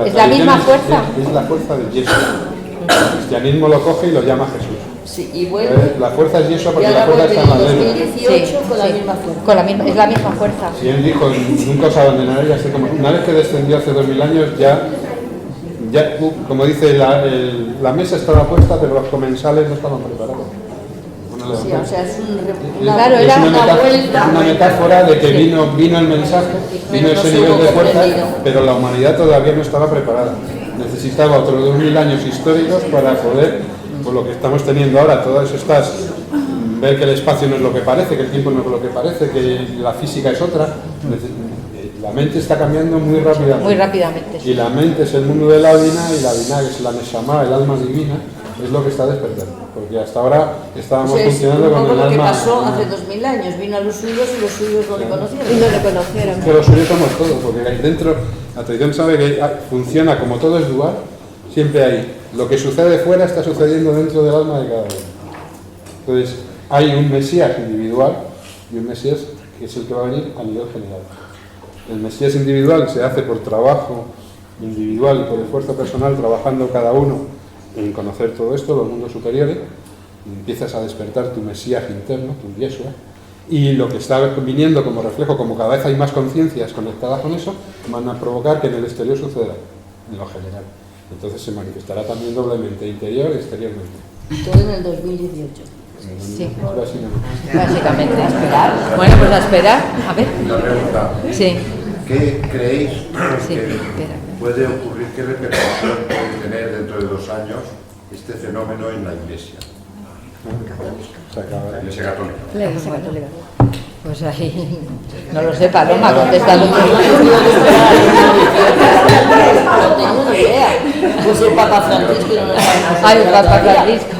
Es la misma fuerza. Es la fuerza de Yeshua. El cristianismo lo coge y lo llama Jesús. Sí, y vuelve. La fuerza es Yeshua porque Y la ahora fuerza está en la vuelve en ley. 2018 con la misma fuerza. Es la misma fuerza. Si él dijo, nunca os abandonaré, así como una vez que descendió hace 2000 años, ya como dice, la mesa estaba puesta, pero los comensales no estaban preparados. Sí, o sea, es una metáfora de que vino el mensaje, vino ese nivel de fuerza, pero la humanidad todavía no estaba preparada. Necesitaba otros 2000 años históricos para poder, por lo que estamos teniendo ahora, todas estas, ver que el espacio no es lo que parece, que el tiempo no es lo que parece, que la física es otra. La mente está cambiando muy rápidamente. Muy rápidamente. Y la mente es el mundo de la Bina, y la Bina, que es la Neshama, el alma divina, es lo que está despertando. Porque hasta ahora estábamos funcionando con el alma. Lo que pasó hace 2000 años, vino a los suyos y los suyos no le conocieron. Y no le conocieron. Que los suyos somos todos, porque ahí dentro, la tradición sabe que funciona como todo es dual, siempre hay. Lo que sucede fuera está sucediendo dentro del alma de cada uno. Entonces, hay un Mesías individual y un Mesías que es el que va a venir a nivel general. El Mesías individual se hace por trabajo individual y por esfuerzo personal, trabajando cada uno en conocer todo esto, los mundos superiores, y empiezas a despertar tu Mesías interno, tu Yeshua, y lo que está viniendo como reflejo, como cada vez hay más conciencias conectadas con eso, van a provocar que en el exterior suceda, en lo general. Entonces se manifestará también doblemente, interior y exteriormente. Todo en el 2018. Sí, Básicamente. básicamente. Bueno, pues a esperar. A ver. Una pregunta. Sí. ¿Qué creéis Sí, que espera. puede ocurrir, qué repercusión puede tener dentro de 2 años este fenómeno en la Iglesia? La Iglesia Católica. La Iglesia Católica. Pues ahí, no lo sé, Paloma, contestando. No tengo ni idea. Pues el Papa Francisco no lo sabemos. Ay, el Papa Francisco.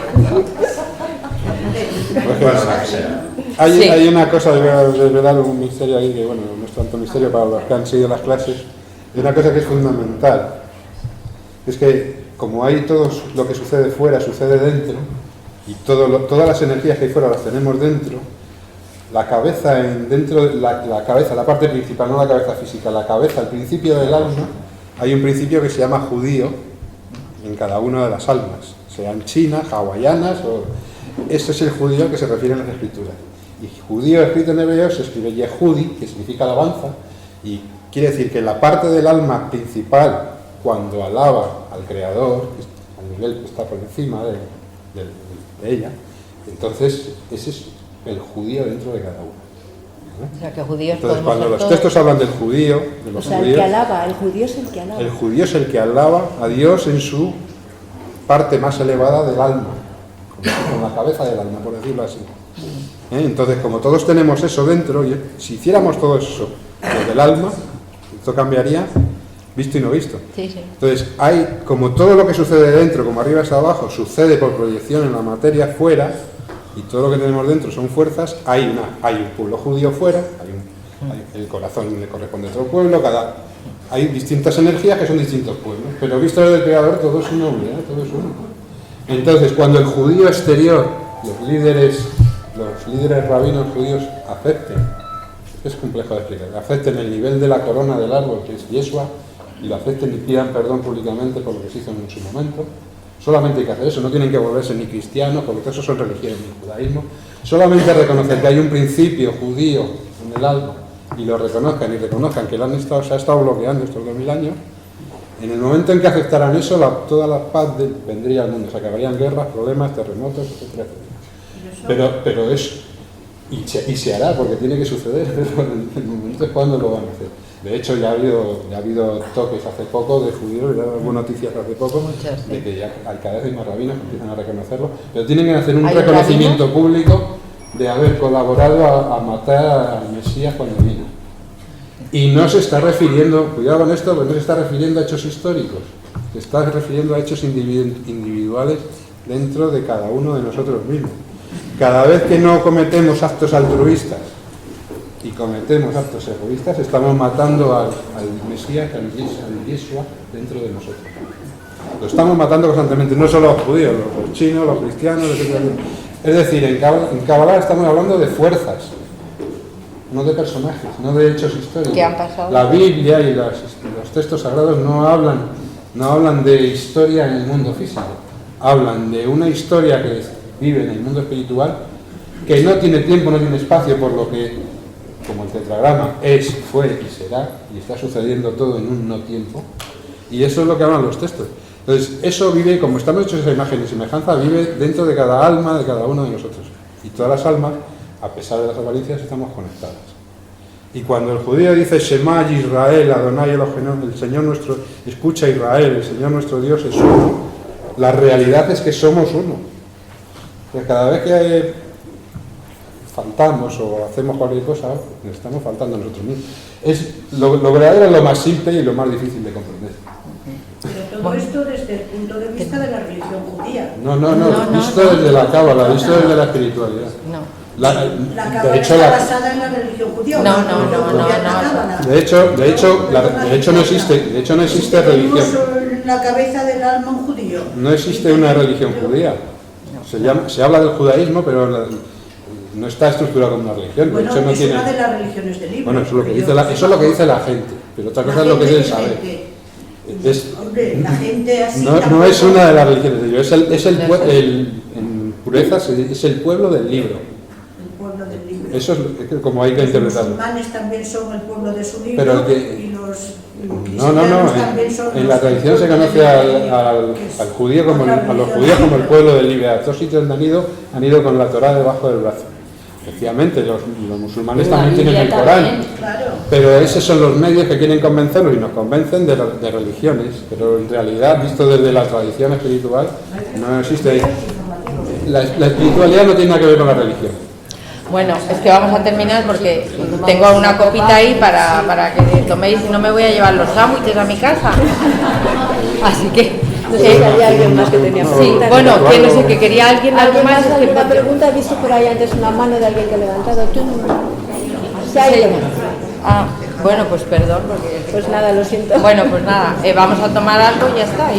Hay una cosa, de desvelar un misterio ahí, que bueno, no es tanto misterio para los que han seguido las clases, hay una cosa que es fundamental, es que como hay todo lo que sucede fuera, sucede dentro, y todas las energías que hay fuera las tenemos dentro, la cabeza, la cabeza, la parte principal, no la cabeza física, la cabeza, el principio del alma, hay un principio que se llama judío en cada una de las almas, sean chinas, hawaianas, o... ese es el judío al que se refieren las escrituras. Y judío escrito en hebreo se escribe Yehudi, que significa alabanza, y quiere decir que la parte del alma principal, cuando alaba al Creador, al nivel que está por encima de ella, entonces ese es el judío dentro de cada uno. O sea, que judíos entonces, podemos cuando ser los todos. textos hablan del judío, de los O sea, judíos, el que alaba, el judío es el que alaba. el judío es el que alaba a Dios en su parte más elevada del alma, con la cabeza del alma, por decirlo así. Entonces, como todos tenemos eso dentro, y si hiciéramos todo eso lo del alma, esto cambiaría visto y no visto. Sí, sí. Entonces, hay, como todo lo que sucede dentro, como arriba es abajo, sucede por proyección en la materia fuera, y todo lo que tenemos dentro son fuerzas, hay un pueblo judío fuera, el corazón le corresponde a otro pueblo, hay distintas energías que son distintos pueblos, pero visto desde el Creador todo es una unidad, todo es uno. Entonces, cuando el judío exterior, los líderes rabinos judíos acepten, es complejo de explicar, acepten el nivel de la corona del árbol, que es Yeshua, y lo acepten y pidan perdón públicamente por lo que se hizo en su momento, solamente hay que hacer eso, no tienen que volverse ni cristianos, porque todos esos son religiones ni judaísmo, solamente reconocer que hay un principio judío en el alma, y lo reconozcan y reconozcan que se ha estado bloqueando estos 2000 años, en el momento en que aceptaran eso, toda la paz vendría al mundo, se acabarían guerras, problemas, terremotos, etcétera, etcétera. Pero es, y se hará, porque tiene que suceder, pero en el momento es cuando lo van a hacer. De hecho, ya ha habido toques hace poco de judíos, ya hubo noticias hace poco, de que ya hay cada vez más rabinos que empiezan a reconocerlo, pero tienen que hacer un reconocimiento público de haber colaborado a matar al Mesías cuando vino. Y no se está refiriendo, cuidado con esto, porque no se está refiriendo a hechos históricos, se está refiriendo a hechos individuales dentro de cada uno de nosotros mismos. Cada vez que no cometemos actos altruistas y cometemos actos egoístas, estamos matando al Mesías, al Yeshua dentro de nosotros. Lo estamos matando constantemente, no solo los judíos, los chinos, los cristianos, etc. Es decir, en Kabbalah estamos hablando de fuerzas, no de personajes, no de hechos históricos. ¿Qué han pasado? La Biblia y los textos sagrados no hablan de historia en el mundo físico, hablan de una historia que vive en el mundo espiritual, que no tiene tiempo, no tiene espacio, por lo que, como el tetragrama es, fue y será, y está sucediendo todo en un no tiempo, y eso es lo que hablan los textos. Entonces, eso vive, como estamos hechos esa imagen y semejanza, vive dentro de cada alma de cada uno de nosotros. Y todas las almas, a pesar de las apariencias, estamos conectadas. Y cuando el judío dice Shema Israel, Adonai Elohenu, el Señor nuestro, escucha Israel, el Señor nuestro Dios es uno, la realidad es que somos uno. Porque cada vez que faltamos o hacemos cualquier cosa, nos estamos faltando a nosotros mismos. Lo verdadero es lo más simple y lo más difícil de comprender. Pero todo esto desde el punto de vista de la religión judía. No, visto desde la Cábala, visto desde la espiritualidad. No. La Cábala está basada en la religión judía. No. De hecho no existe religión. La cabeza del alma un judío. No existe una religión judía. Se habla del judaísmo, pero no está estructurado como una religión. Bueno, de hecho, no es tiene... una de las religiones del libro. Bueno, eso es lo que dice la gente, pero otra cosa es lo que es el saber. Hombre, la gente así no es una de las religiones del libro, en pureza es el pueblo del libro. El pueblo del libro. Eso es como hay que interpretarlo. Los musulmanes también son el pueblo de su libro, Pero y los cristianos también son en la tradición se conoce al judío como a los judíos como el pueblo del libro. A todos sitios donde han ido con la Torá debajo del brazo. Efectivamente, los musulmanes también tienen el Corán, pero esos son los medios que quieren convencerlos y nos convencen de religiones, pero en realidad, visto desde la tradición espiritual, no existe. La espiritualidad no tiene nada que ver con la religión. Bueno, es que vamos a terminar porque tengo una copita ahí para que toméis y no me voy a llevar los sándwiches a mi casa. Así que... No sé si había alguien más que tenía preguntas. Sí, bueno, que no sé, que quería alguien algo más. ¿Alguna pregunta? He visto por ahí antes una mano de alguien que ha levantado. ¿Tú? ¿Se ha ido? Bueno, pues perdón, porque... Pues nada, lo siento. Bueno, pues nada, vamos a tomar algo y ya está.